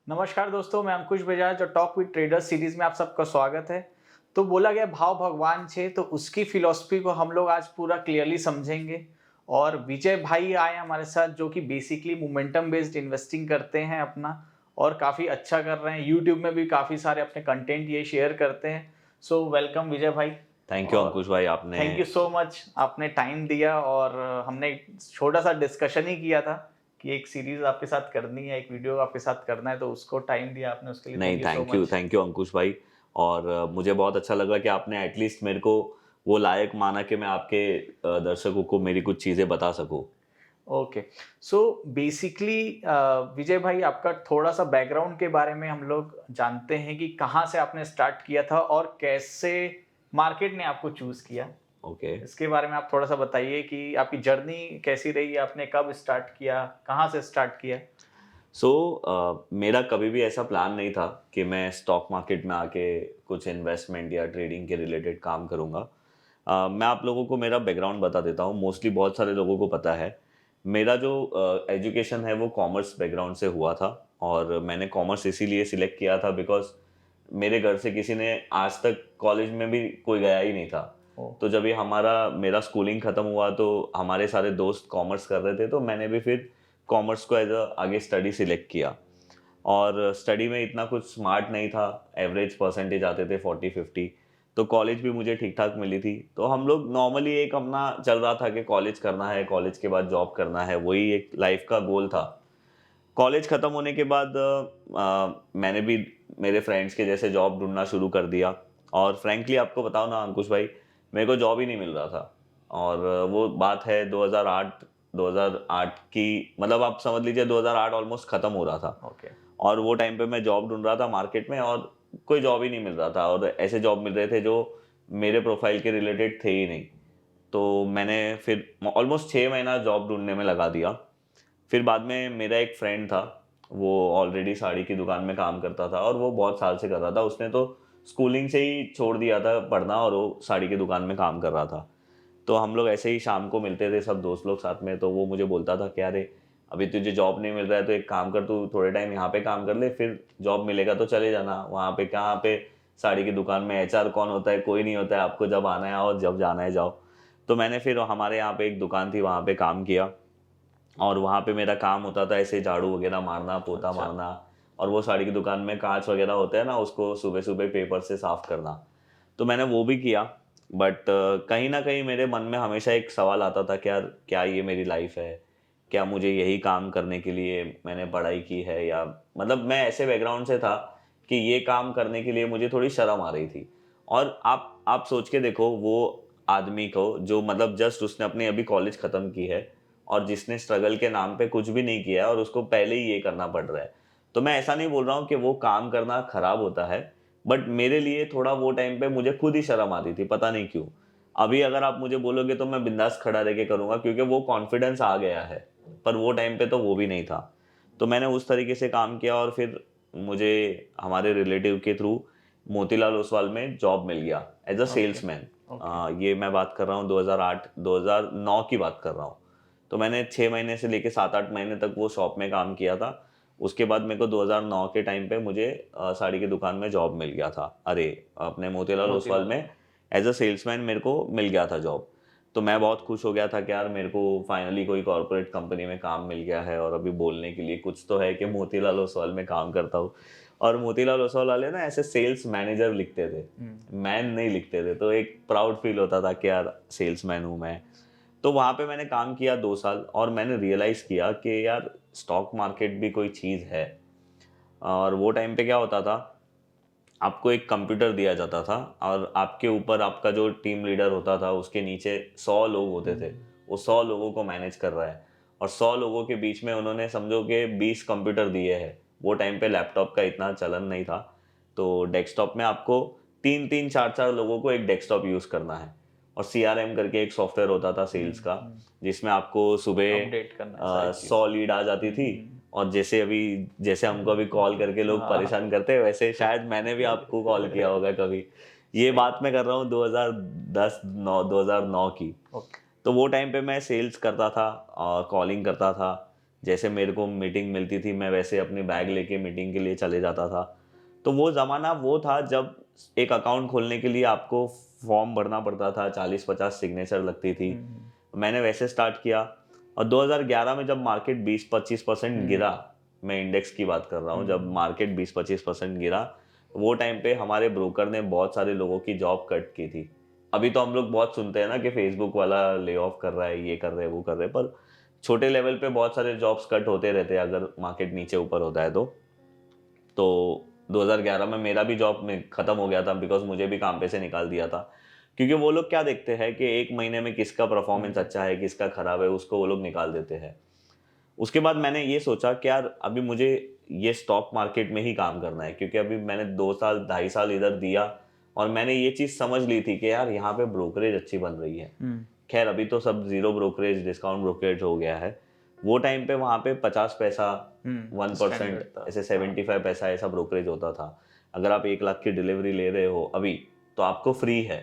नमस्कार दोस्तों, मैं अंकुश बजाज और टॉक विद ट्रेडर्स सीरीज में आप सबका स्वागत है। तो बोला गया भाव भगवान छे, तो उसकी फिलॉसफी को हम लोग आज पूरा क्लियरली समझेंगे। और विजय भाई आए हमारे साथ, जो कि बेसिकली मोमेंटम बेस्ड इन्वेस्टिंग करते हैं अपना, और काफ़ी अच्छा कर रहे हैं। यूट्यूब में भी काफ़ी सारे अपने कंटेंट ये शेयर करते हैं। सो वेलकम विजय भाई। थैंक यू और अंकुश भाई, आपने थैंक यू सो मच, आपने टाइम दिया। और हमने एक छोटा सा डिस्कशन ही किया था कि एक सीरीज आपके साथ करनी है, एक वीडियो आपके साथ करना है, तो उसको टाइम दिया आपने, उसके लिए नहीं, thank you so much. Thank you Ankush भाई। और मुझे बहुत अच्छा लगा कि आपने एटलीस्ट मेरे को वो लायक माना कि मैं आपके दर्शकों को मेरी कुछ चीज़ें बता सकूं। ओके। सो बेसिकली विजय भाई, आपका थोड़ा सा बैकग्राउंड के बारे में हम लोग जानते हैं कि कहाँ से आपने स्टार्ट किया था और कैसे मार्केट ने आपको चूज किया। ओके। इसके बारे में आप थोड़ा सा बताइए कि आपकी जर्नी कैसी रही, आपने कब स्टार्ट किया, कहाँ से स्टार्ट किया। सो मेरा कभी भी ऐसा प्लान नहीं था कि मैं स्टॉक मार्केट में आके कुछ इन्वेस्टमेंट या ट्रेडिंग के रिलेटेड काम करूंगा। मैं आप लोगों को मेरा बैकग्राउंड बता देता हूँ। मोस्टली बहुत सारे लोगों को पता है, मेरा जो एजुकेशन है वो कॉमर्स बैकग्राउंड से हुआ था। और मैंने कॉमर्स इसीलिए सिलेक्ट किया था बिकॉज मेरे घर से किसी ने आज तक कॉलेज में भी कोई गया ही नहीं था। ओ। तो जब ये मेरा स्कूलिंग ख़त्म हुआ तो हमारे सारे दोस्त कॉमर्स कर रहे थे, तो मैंने भी फिर कॉमर्स को एज अ आगे स्टडी सिलेक्ट किया। और स्टडी में इतना कुछ स्मार्ट नहीं था, एवरेज परसेंटेज आते थे 40-50। तो कॉलेज भी मुझे ठीक ठाक मिली थी। तो हम लोग नॉर्मली एक अपना चल रहा था कि कॉलेज करना है, कॉलेज के बाद जॉब करना है, वही एक लाइफ का गोल था। कॉलेज ख़त्म होने के बाद मैंने भी मेरे फ्रेंड्स के जैसे जॉब ढूंढना शुरू कर दिया। और फ्रैंकली आपको बताओ ना अंकुश भाई, मेरे को जॉब ही नहीं मिल रहा था। और वो बात है 2008 की, मतलब आप समझ लीजिए 2008 ऑलमोस्ट ख़त्म हो रहा था। ओके। और वो टाइम पे मैं जॉब ढूंढ रहा था मार्केट में, और कोई जॉब ही नहीं मिल रहा था, और ऐसे जॉब मिल रहे थे जो मेरे प्रोफाइल के रिलेटेड थे ही नहीं। तो मैंने फिर ऑलमोस्ट 6 महीना जॉब ढूंढने में लगा दिया। फिर बाद में मेरा एक फ्रेंड था, वो ऑलरेडी साड़ी की दुकान में काम करता था और वो बहुत साल से कर रहा था। उसने तो स्कूलिंग से ही छोड़ दिया था पढ़ना और वो साड़ी की दुकान में काम कर रहा था। तो हम लोग ऐसे ही शाम को मिलते थे सब दोस्त लोग साथ में। तो वो मुझे बोलता था कि अरे अभी तुझे जॉब नहीं मिल रहा है तो एक काम कर, तू थोड़े टाइम यहाँ पे काम कर ले, फिर जॉब मिलेगा तो चले जाना। वहाँ पे कहाँ पे साड़ी की दुकान में एचआर कौन होता है, कोई नहीं होता है, आपको जब आना है आओ, जब जाना है जाओ। तो मैंने फिर हमारे यहाँ पे एक दुकान थी, वहाँ पे काम किया। और वहाँ पे मेरा काम होता था ऐसे झाड़ू वगैरह मारना, पोता अच्छा। मारना। और वो साड़ी की दुकान में कांच वगैरह होते हैं ना, उसको सुबह सुबह पेपर से साफ करना। तो मैंने वो भी किया। बट कहीं ना कहीं मेरे मन में हमेशा एक सवाल आता था कि यार क्या ये मेरी लाइफ है? क्या मुझे यही काम करने के लिए मैंने पढ़ाई की है? या मतलब मैं ऐसे बैकग्राउंड से था कि ये काम करने के लिए मुझे थोड़ी शर्म आ रही थी। और आप सोच के देखो, वो आदमी को जो मतलब जस्ट उसने अपनी अभी कॉलेज खत्म की है और जिसने स्ट्रगल के नाम पे कुछ भी नहीं किया है, और उसको पहले ही ये करना पड़ रहा है। तो मैं ऐसा नहीं बोल रहा हूँ कि वो काम करना खराब होता है, बट मेरे लिए थोड़ा वो टाइम पे मुझे खुद ही शर्म आती थी, पता नहीं क्यों। अभी अगर आप मुझे बोलोगे तो मैं बिंदास खड़ा रह के करूंगा क्योंकि वो कॉन्फिडेंस आ गया है। पर वो टाइम पे तो वो भी नहीं था। तो मैंने उस तरीके से काम किया और फिर मुझे हमारे रिलेटिव के थ्रू मोतीलाल ओसवाल में जॉब मिल गया as a okay. Salesman. Okay. ये मैं बात कर रहा हूँ 2008 2009 की बात कर रहा हूँ। तो मैंने 6 महीने से लेके 7-8 महीने तक वो शॉप में काम किया था। उसके बाद मेरे को 2009 के टाइम पे मुझे साड़ी की दुकान में जॉब मिल गया था, अरे अपने मोतीलाल ओसवाल मोतीलाल में में। एज अ सेल्समैन मेरे को मिल गया था जॉब। तो मैं बहुत खुश हो गया था कि यार मेरे को फाइनली कोई कॉर्पोरेट कंपनी में काम मिल गया है, और अभी बोलने के लिए कुछ तो है कि मोतीलाल ओसवाल में काम करता हूँ। और मोतीलाल ओसवाल वाले ना ऐसे सेल्स मैनेजर लिखते थे, हम्म। मैन नहीं लिखते थे। तो एक प्राउड फील होता था कि यार सेल्समैन हूँ मैं। तो वहाँ पे मैंने काम किया 2 साल और मैंने रियलाइज़ किया कि यार स्टॉक मार्केट भी कोई चीज़ है। और वो टाइम पे क्या होता था, आपको एक कंप्यूटर दिया जाता था और आपके ऊपर आपका जो टीम लीडर होता था उसके नीचे 100 लोग होते थे। वो 100 लोगों को मैनेज कर रहा है, और 100 लोगों के बीच में उन्होंने समझो कि 20 कंप्यूटर दिए हैं। वो टाइम पे लैपटॉप का इतना चलन नहीं था। तो डेस्कटॉप में आपको 3-3 4-4 लोगों को एक डेस्कटॉप यूज़ करना है। और सीआरएम करके एक सॉफ्टवेयर होता था सेल्स का, हम्म। जिसमें आपको सुबह अपडेट करना है सारी चीज। 100 लीड आ जाती थी। और जैसे हमको अभी कॉल करके लोग हाँ। परेशान करते हैं, वैसे शायद मैंने भी आपको कॉल किया होगा कभी। ये सही। बात मैं कर रहा हूँ 2009 की। ओके। तो वो टाइम पे मैं सेल्स करता था, कॉलिंग करता था। जैसे मेरे को मीटिंग मिलती थी मैं वैसे अपनी बैग लेके मीटिंग के लिए चले जाता था। तो वो ज़माना वो था जब एक अकाउंट खोलने के लिए आपको फॉर्म भरना पड़ता था, 40-50 सिग्नेचर लगती थी। मैंने वैसे स्टार्ट किया और 2011 में जब मार्केट 20-25% गिरा, मैं इंडेक्स की बात कर रहा हूँ, जब मार्केट 20-25% गिरा, वो टाइम पे हमारे ब्रोकर ने बहुत सारे लोगों की जॉब कट की थी। अभी तो हम लोग बहुत सुनते हैं ना कि फेसबुक वाला ले ऑफ कर रहा है, ये कर रहे हैं, वो कर रहे हैं, पर छोटे लेवल पे बहुत सारे जॉब्स कट होते रहते हैं अगर मार्केट नीचे ऊपर होता है तो 2011 में मेरा भी जॉब में खत्म हो गया था बिकॉज मुझे भी काम पे से निकाल दिया था, क्योंकि वो लोग क्या देखते हैं कि एक महीने में किसका परफॉर्मेंस अच्छा है, किसका खराब है, उसको वो लोग निकाल देते हैं। उसके बाद मैंने ये सोचा कि यार अभी मुझे ये स्टॉक मार्केट में ही काम करना है, क्योंकि अभी मैंने 2 साल 2.5 साल इधर दिया और मैंने ये चीज़ समझ ली थी कि यार यहाँ पे ब्रोकरेज अच्छी बन रही है। खैर अभी तो सब जीरो ब्रोकरेज, डिस्काउंट ब्रोकरेज हो गया है। वो टाइम पे वहाँ पे 50 पैसा, 1%, ऐसे 75 पैसा ऐसा ब्रोकरेज होता था। अगर आप 1 लाख की डिलीवरी ले रहे हो अभी तो आपको फ्री है।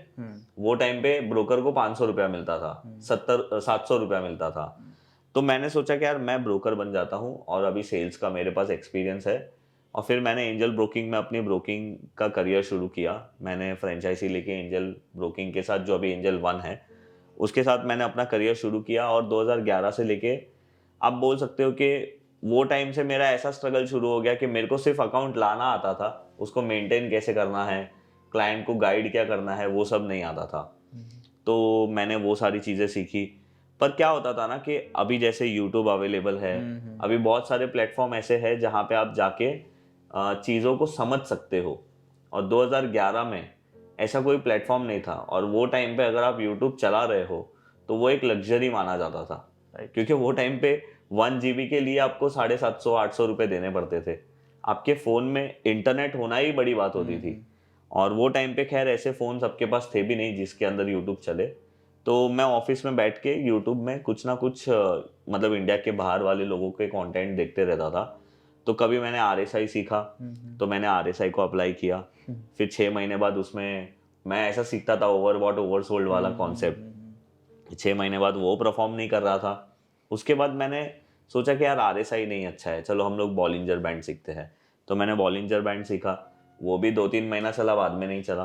वो टाइम पे ब्रोकर को 500 रुपया मिलता था, 700 रुपया मिलता था। तो मैंने सोचा कि यार मैं ब्रोकर बन जाता हूँ और अभी सेल्स का मेरे पास एक्सपीरियंस है। और फिर मैंने एंजल ब्रोकिंग में अपनी ब्रोकिंग का करियर शुरू किया। मैंने फ्रेंचाइजी लेके एंजल ब्रोकिंग के साथ, जो अभी एंजल 1 है, उसके साथ मैंने अपना करियर शुरू किया। और 2011 से लेके आप बोल सकते हो कि वो टाइम से मेरा ऐसा स्ट्रगल शुरू हो गया कि मेरे को सिर्फ अकाउंट लाना आता था, उसको मेंटेन कैसे करना है, क्लाइंट को गाइड क्या करना है, वो सब नहीं आता था। तो मैंने वो सारी चीज़ें सीखी। पर क्या होता था ना कि अभी जैसे यूट्यूब अवेलेबल है, अभी बहुत सारे प्लेटफॉर्म ऐसे हैं जहाँ पे आप जाके चीज़ों को समझ सकते हो। और 2011 में ऐसा कोई प्लेटफॉर्म नहीं था और वो टाइम पे अगर आप यूट्यूब चला रहे हो तो वो एक लग्जरी माना जाता था। क्योंकि वो टाइम पे 1 GB के लिए आपको 750-800 रुपये देने पड़ते थे। आपके फ़ोन में इंटरनेट होना ही बड़ी बात होती थी। और वो टाइम पे खैर ऐसे फ़ोन सबके पास थे भी नहीं जिसके अंदर यूट्यूब चले। तो मैं ऑफिस में बैठ के यूट्यूब में कुछ ना कुछ मतलब इंडिया के बाहर वाले लोगों के कंटेंट देखते रहता था। तो कभी मैंने आरएसआई सीखा, तो मैंने आरएसआई को अप्लाई किया। फिर 6 महीने बाद उसमें मैं ऐसा सीखता था ओवरबॉट ओवरसोल्ड वाला कॉन्सेप्ट। 6 महीने बाद वो परफॉर्म नहीं कर रहा था। उसके बाद मैंने सोचा कि यार आरएसआई नहीं अच्छा है, चलो हम लोग बॉलिंजर बैंड सीखते हैं। तो मैंने बॉलिंजर बैंड सीखा, वो भी 2-3 महीना चला, बाद में नहीं चला।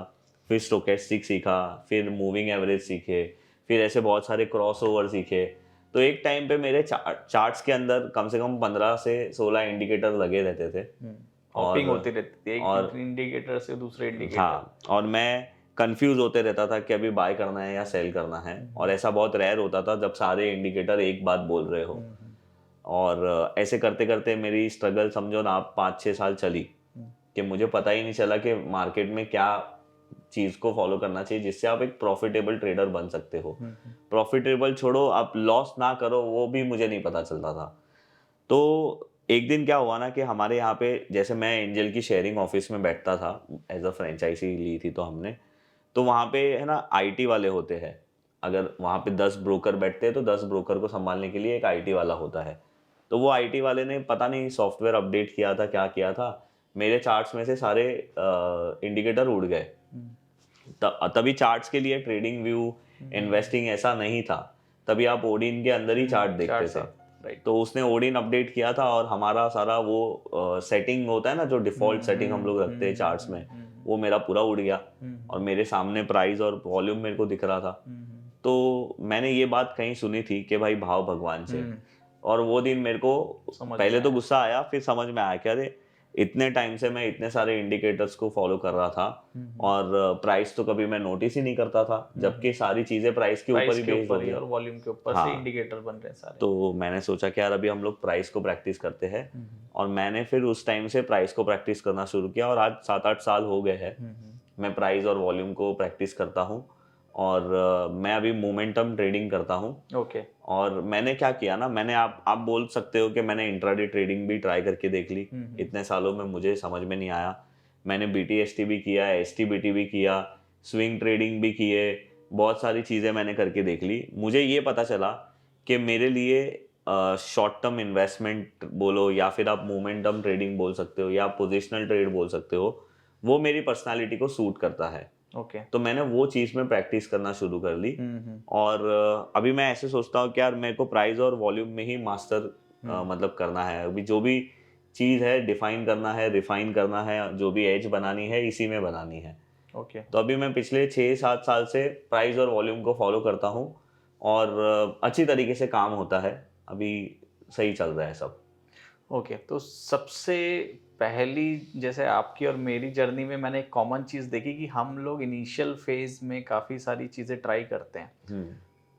फिर स्टोकेस्टिक सीखा, फिर मूविंग एवरेज सीखे, फिर ऐसे बहुत सारे क्रॉस ओवर सीखे। तो एक टाइम पे मेरे चार्ट्स के अंदर कम से कम 15 से 16 इंडिकेटर लगे रहते थे। हॉपिंग और होती रहती थी और एक इंडिकेटर से दूसरे इंडिकेटर। हाँ, और मैं कंफ्यूज होते रहता था कि अभी बाय करना है या सेल करना है। और ऐसा बहुत रेयर होता था जब सारे इंडिकेटर एक बात बोल रहे हो। और ऐसे करते करते मेरी स्ट्रगल समझो ना आप 5-6 साल चली, कि मुझे पता ही नहीं चला कि मार्केट में क्या चीज़ को फॉलो करना चाहिए जिससे आप एक प्रॉफिटेबल ट्रेडर बन सकते हो। प्रॉफिटेबल छोड़ो, आप लॉस ना करो, वो भी मुझे नहीं पता चलता था। तो एक दिन क्या हुआ ना कि हमारे यहाँ पे, जैसे मैं एंजल की शेयरिंग ऑफिस में बैठता था, एज अ फ्रेंचाइजी ली थी तो हमने, तो वहाँ पे है ना आईटी वाले होते हैं। अगर वहाँ पे 10 ब्रोकर बैठते हैं तो 10 ब्रोकर को संभालने के लिए एक आईटी वाला होता है। तो वो आईटी वाले ने पता नहीं सॉफ्टवेयर अपडेट किया था, क्या किया था, मेरे चार्ट्स में से सारे इंडिकेटर उड़ गए। तभी चार्ट्स के लिए ट्रेडिंग व्यू, इन्वेस्टिंग ऐसा नहीं था। तभी आप ओडिन के अंदर ही चार्ट देखते थे। राइट। तो उसने ओडिन अपडेट किया था और हमारा सारा वो सेटिंग होता है ना, जो डिफॉल्ट सेटिंग हम लोग रखते हैं चार्ट्स में, वो मेरा पूरा उड़ गया। और मेरे सामने प्राइस और वॉल्यूम मेरे को दिख रहा था। तो मैंने ये बात कहीं सुनी थी कि भाई भाव भगवान से। और वो दिन मेरे को पहले तो गुस्सा आया, फिर समझ में आया कि अरे इतने टाइम से मैं इतने सारे इंडिकेटर्स को फॉलो कर रहा था और प्राइस तो कभी मैं नोटिस ही नहीं करता था, जबकि सारी चीजें प्राइस के ऊपर ही बेस्ड होती है और वॉल्यूम के ऊपर से इंडिकेटर बन रहे हैं सारे। तो मैंने सोचा कि यार अभी हम लोग प्राइस को प्रैक्टिस करते हैं। और मैंने फिर उस टाइम से प्राइस को प्रैक्टिस करना शुरू किया और आज 7-8 साल हो गए हैं मैं प्राइस और वॉल्यूम को प्रैक्टिस करता हूँ। और मैं अभी मोमेंटम ट्रेडिंग करता हूँ। ओके। और मैंने क्या किया ना, मैंने आप बोल सकते हो कि मैंने इंट्राडे ट्रेडिंग भी ट्राई करके देख ली। इतने सालों में मुझे समझ में नहीं आया। मैंने BTST भी किया, STBT भी किया, स्विंग ट्रेडिंग भी किए, बहुत सारी चीज़ें मैंने करके देख ली। मुझे ये पता चला कि मेरे लिए शॉर्ट टर्म इन्वेस्टमेंट बोलो या फिर आप मोमेंटम ट्रेडिंग बोल सकते हो या पोजिशनल ट्रेड बोल सकते हो, वो मेरी पर्सनालिटी को सूट करता है। ओके। तो मैंने वो चीज़ में प्रैक्टिस करना शुरू कर ली। और अभी मैं ऐसे सोचता हूँ कि यार मेरे को प्राइस और वॉल्यूम में ही मास्टर मतलब करना है। अभी जो भी चीज़ है डिफाइन करना है, रिफाइन करना है, जो भी एज बनानी है इसी में बनानी है। ओके। तो अभी मैं पिछले 6-7 साल से प्राइस और वॉल्यूम को फॉलो करता हूँ और अच्छी तरीके से काम होता है। अभी सही चल रहा है सब। ओके, तो सबसे पहली जैसे आपकी और मेरी जर्नी में मैंने एक कॉमन चीज़ देखी कि हम लोग इनिशियल फेज में काफ़ी सारी चीज़ें ट्राई करते हैं। हम्म।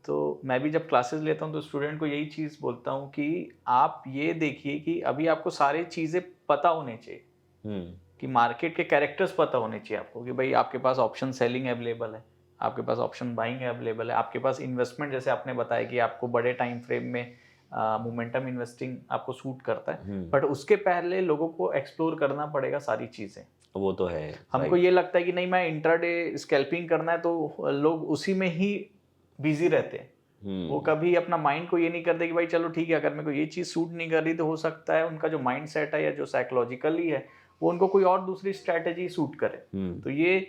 तो मैं भी जब क्लासेस लेता हूँ तो स्टूडेंट को यही चीज़ बोलता हूँ कि आप ये देखिए कि अभी आपको सारी चीज़ें पता होनी चाहिए, हम्म। कि मार्केट के कैरेक्टर्स पता होने चाहिए आपको कि भाई आपके पास ऑप्शन सेलिंग अवेलेबल है, आपके पास ऑप्शन बाइंग अवेलेबल है, आपके पास इन्वेस्टमेंट जैसे आपने बताया कि आपको बड़े टाइम फ्रेम में मोमेंटम इन्वेस्टिंग आपको सूट करता है, बट उसके पहले लोगों को एक्सप्लोर करना पड़ेगा सारी चीज़ें। वो तो है। हमको ये लगता है कि नहीं मैं इंट्राडे स्कैल्पिंग करना है तो लोग उसी में ही बिजी रहते हैं। वो कभी अपना माइंड को ये नहीं करते कि भाई चलो ठीक है, अगर मेरे को ये चीज़ सूट नहीं कर रही तो हो सकता है उनका जो माइंड सेट है या जो साइकोलॉजिकली है वो उनको कोई और दूसरी स्ट्रैटेजी सूट करे। तो ये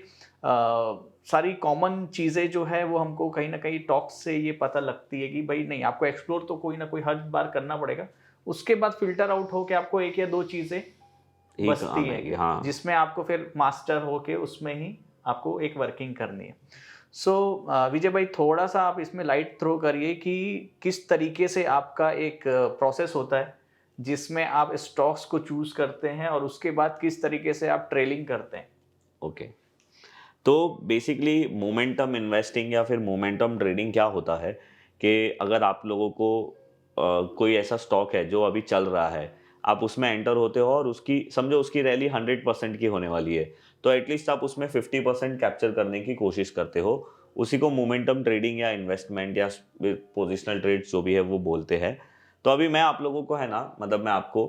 सारी कॉमन चीज़ें जो है वो हमको कहीं ना कहीं टॉक्स से ये पता लगती है कि भाई नहीं, आपको एक्सप्लोर तो कोई ना कोई हर बार करना पड़ेगा। उसके बाद फिल्टर आउट हो के आपको एक या दो चीज़ें ही बचती काम है आएगी। हाँ। जिसमें आपको फिर मास्टर होके उसमें ही आपको एक वर्किंग करनी है। सो विजय भाई, थोड़ा सा आप इसमें लाइट थ्रो करिए कि किस तरीके से आपका एक प्रोसेस होता है जिसमें आप स्टॉक्स को चूज करते हैं और उसके बाद किस तरीके से आप ट्रेलिंग करते हैं। ओके। तो बेसिकली मोमेंटम इन्वेस्टिंग या फिर मोमेंटम ट्रेडिंग क्या होता है कि अगर आप लोगों को कोई ऐसा स्टॉक है जो अभी चल रहा है, आप उसमें एंटर होते हो और उसकी समझो उसकी रैली 100% की होने वाली है, तो एटलीस्ट आप उसमें 50% कैप्चर करने की कोशिश करते हो। उसी को मोमेंटम ट्रेडिंग या इन्वेस्टमेंट या पोजिशनल ट्रेड्स जो भी है वो बोलते हैं। तो अभी मैं आप लोगों को है ना, मतलब मैं आपको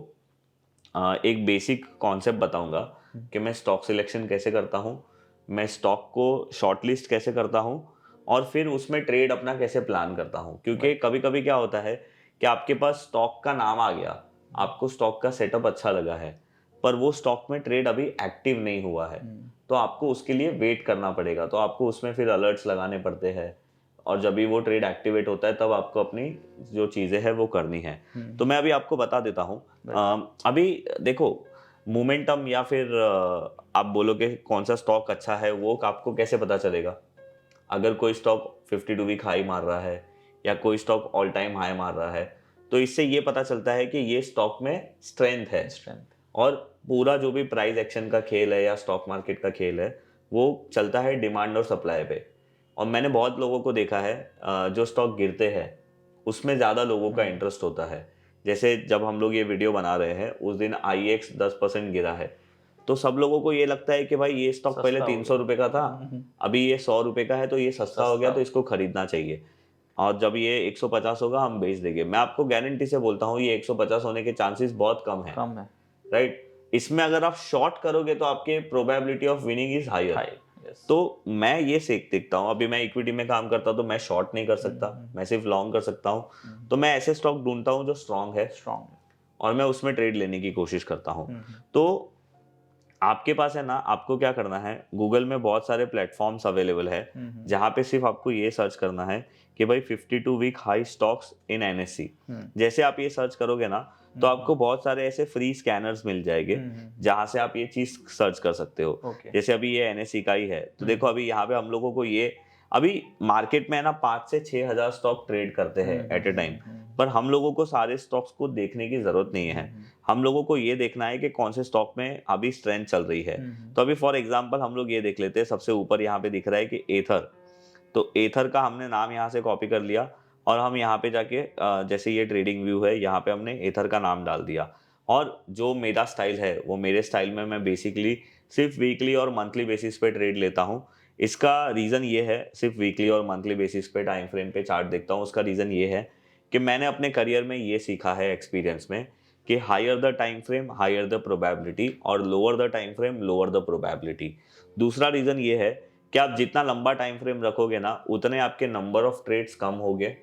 एक बेसिक कॉन्सेप्ट बताऊंगा कि मैं स्टॉक सिलेक्शन कैसे करता हूँ, मैं स्टॉक को शॉर्ट लिस्ट कैसे करता हूँ और फिर उसमें ट्रेड अपना कैसे प्लान करता हूँ। क्योंकि कभी कभी क्या होता है कि आपके पास स्टॉक का नाम आ गया, आपको स्टॉक का सेटअप अच्छा लगा है, पर वो स्टॉक में ट्रेड अभी एक्टिव नहीं हुआ है, तो आपको उसके लिए वेट करना पड़ेगा। तो आपको उसमें फिर अलर्ट्स लगाने पड़ते हैं और जब भी वो ट्रेड एक्टिवेट होता है तब आपको अपनी जो चीज़ें हैं वो करनी है। तो मैं अभी आपको बता देता हूँ। अभी देखो, मोमेंटम या फिर आप बोलोगे कौन सा स्टॉक अच्छा है, वो आपको कैसे पता चलेगा? अगर कोई स्टॉक 52 वीक हाई मार रहा है या कोई स्टॉक ऑल टाइम हाई मार रहा है, तो इससे ये पता चलता है कि ये स्टॉक में स्ट्रेंथ है। और पूरा जो भी प्राइस एक्शन का खेल है या स्टॉक मार्केट का खेल है वो चलता है डिमांड और सप्लाई पे। और मैंने बहुत लोगों को देखा है जो स्टॉक गिरते हैं उसमें ज़्यादा लोगों का इंटरेस्ट होता है। जैसे जब हम लोग ये वीडियो बना रहे हैं उस दिन IEX 10% गिरा है, तो सब लोगों को ये लगता है कि भाई ये स्टॉक पहले 300 रुपये का था, अभी ये 100 रुपये का है, तो ये सस्ता हो गया, तो इसको खरीदना चाहिए। और जब ये 150 होगा हम बेच देंगे। मैं आपको गारंटी से बोलता हूँ ये 150 होने के चांसेस बहुत कम है। राइट। इसमें अगर आप शॉर्ट करोगे तो आपके probability of winning is higher. तो मैं ये देखता हूँ, अभी मैं इक्विटी में काम करता हूँ तो मैं शॉर्ट नहीं कर सकता, मैं सिर्फ लॉन्ग कर सकता हूँ। तो मैं ऐसे स्टॉक ढूंढता हूँ जो स्ट्रांग है और मैं उसमें ट्रेड लेने की कोशिश करता हूँ। तो आपके पास है ना, आपको क्या करना है, गूगल में बहुत सारे प्लेटफॉर्म्स अवेलेबल है जहाँ पे सिर्फ आपको ये सर्च करना है कि भाई 52 week high stocks in NSE। जैसे आप ये सर्च करोगे ना तो आपको बहुत सारे ऐसे फ्री स्कैनर्स मिल जाएंगे जहां से आप ये चीज सर्च कर सकते हो। जैसे अभी ये NSE का ही है, तो देखो अभी यहाँ पे हम लोगों को ये अभी मार्केट में है ना 5 से 6 हजार स्टॉक ट्रेड करते हैं एट ए टाइम, पर हम लोगों को सारे स्टॉक्स को देखने की जरूरत नहीं है। हम लोगों को ये देखना है कि कौन से स्टॉक में अभी स्ट्रेंथ चल रही है। तो अभी फॉर एग्जांपल हम लोग ये देख लेते हैं, सबसे ऊपर यहाँ पे दिख रहा है कि एथर। तो एथर का हमने नाम यहाँ से कॉपी कर लिया और हम यहाँ पे जाके जैसे ये ट्रेडिंग व्यू है यहाँ पे हमने एथर का नाम डाल दिया। और जो मेरा स्टाइल है वो मेरे स्टाइल में मैं बेसिकली सिर्फ वीकली और मंथली बेसिस पे ट्रेड लेता हूँ। इसका रीज़न ये है, सिर्फ वीकली और मंथली बेसिस पे टाइम फ्रेम पे चार्ट देखता हूँ, उसका रीज़न ये है कि मैंने अपने करियर में ये सीखा है एक्सपीरियंस में कि higher the time frame higher the probability और lower the time frame lower the probability. दूसरा रीज़न ये है कि आप जितना लंबा टाइम फ्रेम रखोगे ना उतने आपके नंबर ऑफ ट्रेड्स कम होंगे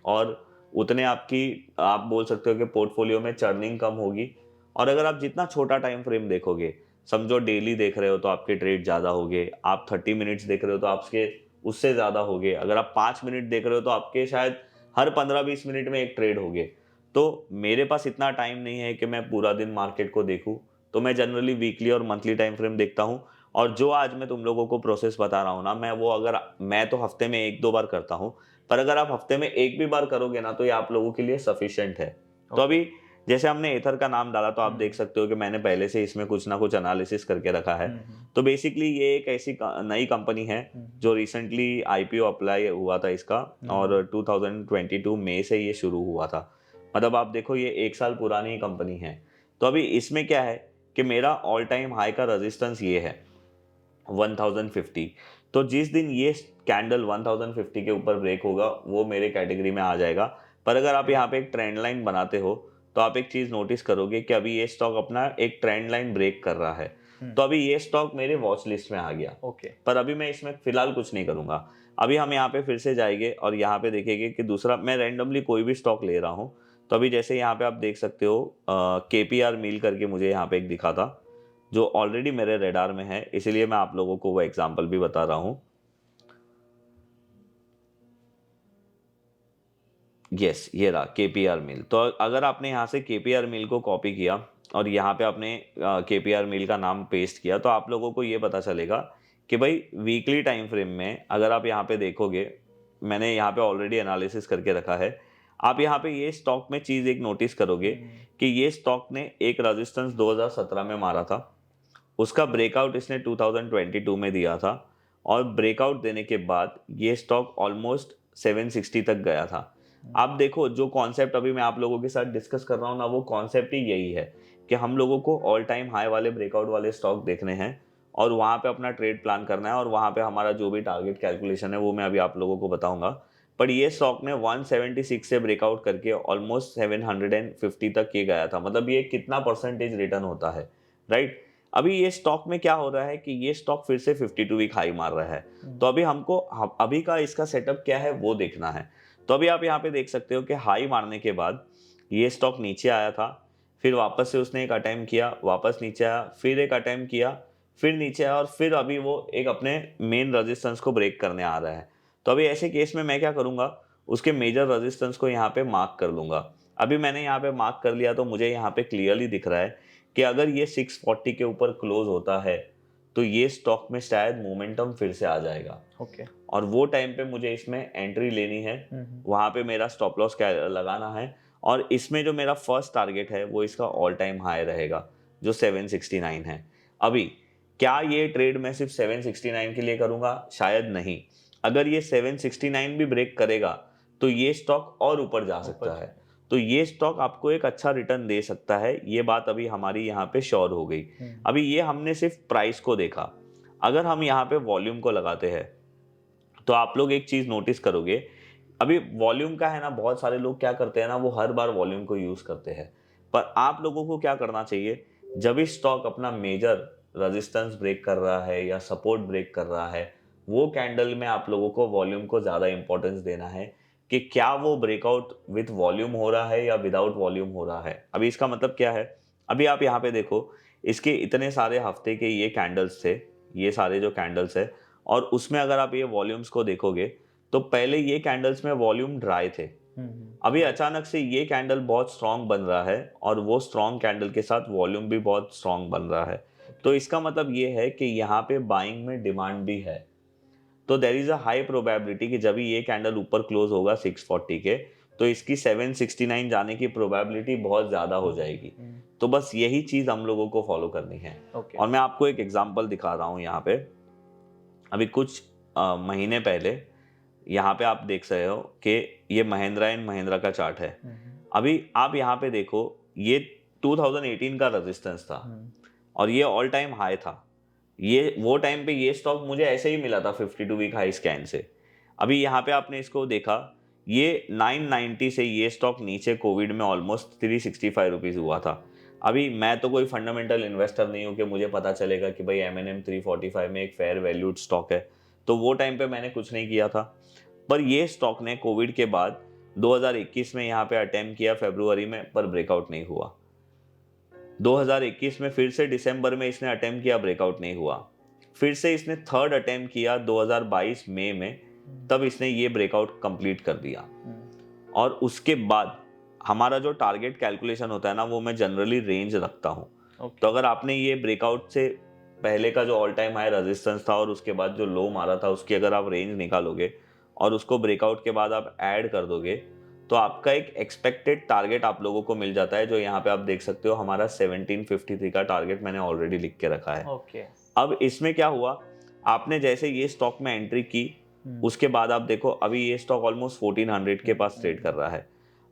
और उतने आपकी आप बोल सकते हो कि पोर्टफोलियो में चर्निंग कम होगी। और अगर आप जितना छोटा टाइम फ्रेम देखोगे, समझो डेली देख रहे हो तो आपके ट्रेड ज़्यादा होंगे, आप 30 मिनट्स देख रहे हो तो आपके उससे ज़्यादा होंगे, अगर आप 5 मिनट देख रहे हो तो आपके शायद हर 15-20 मिनट में एक ट्रेड होगे। तो मेरे पास इतना टाइम नहीं है कि मैं पूरा दिन मार्केट को देखूं, तो मैं जनरली वीकली और मंथली टाइम फ्रेम देखता हूं। और जो आज मैं तुम लोगों को प्रोसेस बता रहा हूं ना, मैं तो हफ्ते में 1-2 बार करता हूं, पर अगर आप हफ्ते में 1 भी बार करोगे ना, तो ये आप लोगों के लिए सफिशिएंट है। तो अभी जैसे हमने एथर का नाम डाला, तो आप देख सकते हो कि मैंने पहले से इसमें कुछ ना कुछ एनालिसिस करके रखा है। तो बेसिकली ये एक ऐसी नई कंपनी है जो रिसेंटली आईपीओ अप्लाई हुआ था इसका, और 2022 मई से ये शुरू हुआ था। मतलब आप देखो, ये 1 साल पुरानी कंपनी है। तो अभी इसमें क्या है कि मेरा ऑल टाइम हाई का रेजिस्टेंस ये है 1050। तो जिस दिन ये कैंडल 1050 के ऊपर ब्रेक होगा, वो मेरे कैटेगरी में आ जाएगा। पर अगर आप यहाँ पे एक ट्रेंड लाइन बनाते हो, तो आप एक चीज नोटिस करोगे कि अभी ये स्टॉक अपना एक ट्रेंड लाइन ब्रेक कर रहा है। तो अभी ये स्टॉक मेरे वॉच लिस्ट में आ गया। ओके। पर अभी मैं इसमें फिलहाल कुछ नहीं करूंगा। अभी हम यहाँ पे फिर से जाएंगे और यहाँ पे देखेंगे कि दूसरा, मैं रैंडमली कोई भी स्टॉक ले रहा हूँ। तो अभी जैसे यहाँ पे आप देख सकते हो, केपीआर मील करके मुझे यहाँ पे एक दिखा था, जो ऑलरेडी मेरे रेडार में है, इसीलिए मैं आप लोगों को वो एग्जांपल भी बता रहा हूं। यस, ये रहा केपीआर मिल। तो अगर आपने यहाँ से केपीआर मिल को कॉपी किया और यहाँ पे आपने केपीआर मिल का नाम पेस्ट किया, तो आप लोगों को ये पता चलेगा कि भाई वीकली टाइम फ्रेम में अगर आप यहाँ पे देखोगे, मैंने यहाँ पे ऑलरेडी एनालिसिस करके रखा है। आप यहाँ पे ये स्टॉक में चीज़ एक नोटिस करोगे कि ये स्टॉक ने एक रेजिस्टेंस 2017 में मारा था, उसका ब्रेकआउट इसने 2022 में दिया था, और ब्रेकआउट देने के बाद ये स्टॉक ऑलमोस्ट 760 तक गया था। आप देखो, जो कॉन्सेप्ट अभी मैं आप लोगों के साथ डिस्कस कर रहा हूँ ना, वो कॉन्सेप्ट ही यही है कि हम लोगों को ऑल टाइम हाई वाले ब्रेकआउट वाले स्टॉक देखने हैं और वहाँ पे अपना ट्रेड प्लान करना है, और वहाँ पे हमारा जो भी टारगेट कैलकुलेशन है वो मैं अभी आप लोगों को बताऊंगा। पर ये स्टॉक ने 176 से ब्रेकआउट करके ऑलमोस्ट 750 तक ये गया था। मतलब ये कितना परसेंटेज रिटर्न होता है, राइट। अभी ये स्टॉक में क्या हो रहा है कि ये स्टॉक फिर से 52 वीक हाई मार रहा है। तो अभी हमको अभी का इसका सेटअप क्या है वो देखना है। तो अभी आप यहाँ पे देख सकते हो कि हाई मारने के बाद ये स्टॉक नीचे आया था, फिर वापस से उसने एक अटेम्प्ट किया, वापस नीचे आया, फिर एक अटेम्प्ट किया, फिर नीचे आया, और फिर अभी वो एक अपने मेन रेजिस्टेंस को ब्रेक करने आ रहा है। तो अभी ऐसे केस में मैं क्या करूंगा, उसके मेजर रेजिस्टेंस को यहाँ पे मार्क कर लूंगा। अभी मैंने यहाँ पे मार्क कर लिया, तो मुझे यहाँ पे क्लियरली दिख रहा है कि अगर ये 640 के ऊपर क्लोज होता है, तो ये स्टॉक में शायद मोमेंटम फिर से आ जाएगा। ओके। और वो टाइम पे मुझे इसमें एंट्री लेनी है, वहां पे मेरा स्टॉप लॉस लगाना है, और इसमें जो मेरा फर्स्ट टारगेट है वो इसका ऑल टाइम हाई रहेगा, जो 769 है। अभी क्या ये ट्रेड मैं सिर्फ 769 के लिए करूंगा? शायद नहीं। अगर ये 769 भी ब्रेक करेगा, तो ये स्टॉक और ऊपर जा सकता है। तो ये स्टॉक आपको एक अच्छा रिटर्न दे सकता है, ये बात अभी हमारी यहाँ पे श्योर हो गई। अभी ये हमने सिर्फ प्राइस को देखा। अगर हम यहाँ पे वॉल्यूम को लगाते हैं, तो आप लोग एक चीज नोटिस करोगे, अभी वॉल्यूम का है ना, बहुत सारे लोग क्या करते हैं ना, वो हर बार वॉल्यूम को यूज करते हैं। पर आप लोगों को क्या करना चाहिए, जब भी स्टॉक अपना मेजर रेजिस्टेंस ब्रेक कर रहा है या सपोर्ट ब्रेक कर रहा है, वो कैंडल में आप लोगों को वॉल्यूम को ज्यादा इंपॉर्टेंस देना है कि क्या वो ब्रेकआउट विथ वॉल्यूम हो रहा है या विदाउट वॉल्यूम हो रहा है। अभी इसका मतलब क्या है, अभी आप यहाँ पे देखो, इसके इतने सारे हफ्ते के ये कैंडल्स थे, ये सारे जो कैंडल्स है, और उसमें अगर आप ये वॉल्यूम्स को देखोगे, तो पहले ये कैंडल्स में वॉल्यूम ड्राई थे। अभी अचानक से ये कैंडल बहुत स्ट्रांग बन रहा है, और वो स्ट्रांग कैंडल के साथ वॉल्यूम भी बहुत स्ट्रांग बन रहा है। तो इसका मतलब ये है कि यहाँ पे बाइंग में डिमांड भी है। तो there is a high probability कि जब ये कैंडल ऊपर क्लोज होगा 640 के, तो इसकी 769 जाने की प्रोबेबिलिटी बहुत ज्यादा हो जाएगी। तो बस यही चीज हम लोगों को फॉलो करनी है। और मैं आपको एक एग्जांपल दिखा रहा हूँ यहाँ पे। अभी कुछ महीने पहले यहाँ पे आप देख रहे हो कि ये महिंद्रा एंड महिंद्रा का चार्ट है। अभी आप यहाँ पे देखो, ये 2018 का रेजिस्टेंस था और ये ऑल टाइम हाई था। ये वो टाइम पे ये स्टॉक मुझे ऐसे ही मिला था 52 वीक हाई स्कैन से। अभी यहाँ पे आपने इसको देखा, ये 990 से ये स्टॉक नीचे कोविड में ऑलमोस्ट 365 रुपीज़ हुआ था। अभी मैं तो कोई फंडामेंटल इन्वेस्टर नहीं हूँ कि मुझे पता चलेगा कि भाई M&M 345 में एक फेयर वैल्यूड स्टॉक है, तो वो टाइम पे मैंने कुछ नहीं किया था। पर ये स्टॉक ने कोविड के बाद 2021 में यहाँ पे अटेम्प्ट किया फरवरी में, पर ब्रेकआउट नहीं हुआ। 2021 में फिर से दिसंबर में इसने अटेम्प्ट किया, ब्रेकआउट नहीं हुआ। फिर से इसने थर्ड अटेम्प्ट किया 2022 मई में, तब इसने ये ब्रेकआउट कंप्लीट कर दिया। और उसके बाद हमारा जो टारगेट कैलकुलेशन होता है ना, वो मैं जनरली रेंज रखता हूँ। ओके। तो अगर आपने ये ब्रेकआउट से पहले का जो ऑल टाइम हाई रेजिस्टेंस था और उसके बाद जो लो मारा था, उसकी अगर आप रेंज निकालोगे और उसको ब्रेकआउट के बाद आप ऐड कर दोगे, तो आपका एक एक्सपेक्टेड टारगेट आप लोगों को मिल जाता है, जो यहाँ पे आप देख सकते हो हमारा 1753 का टारगेट मैंने ऑलरेडी लिख के रखा है। ओके। अब इसमें क्या हुआ, आपने जैसे ये स्टॉक में एंट्री की, उसके बाद आप देखो अभी ये स्टॉक ऑलमोस्ट 1400 के पास ट्रेड कर रहा है।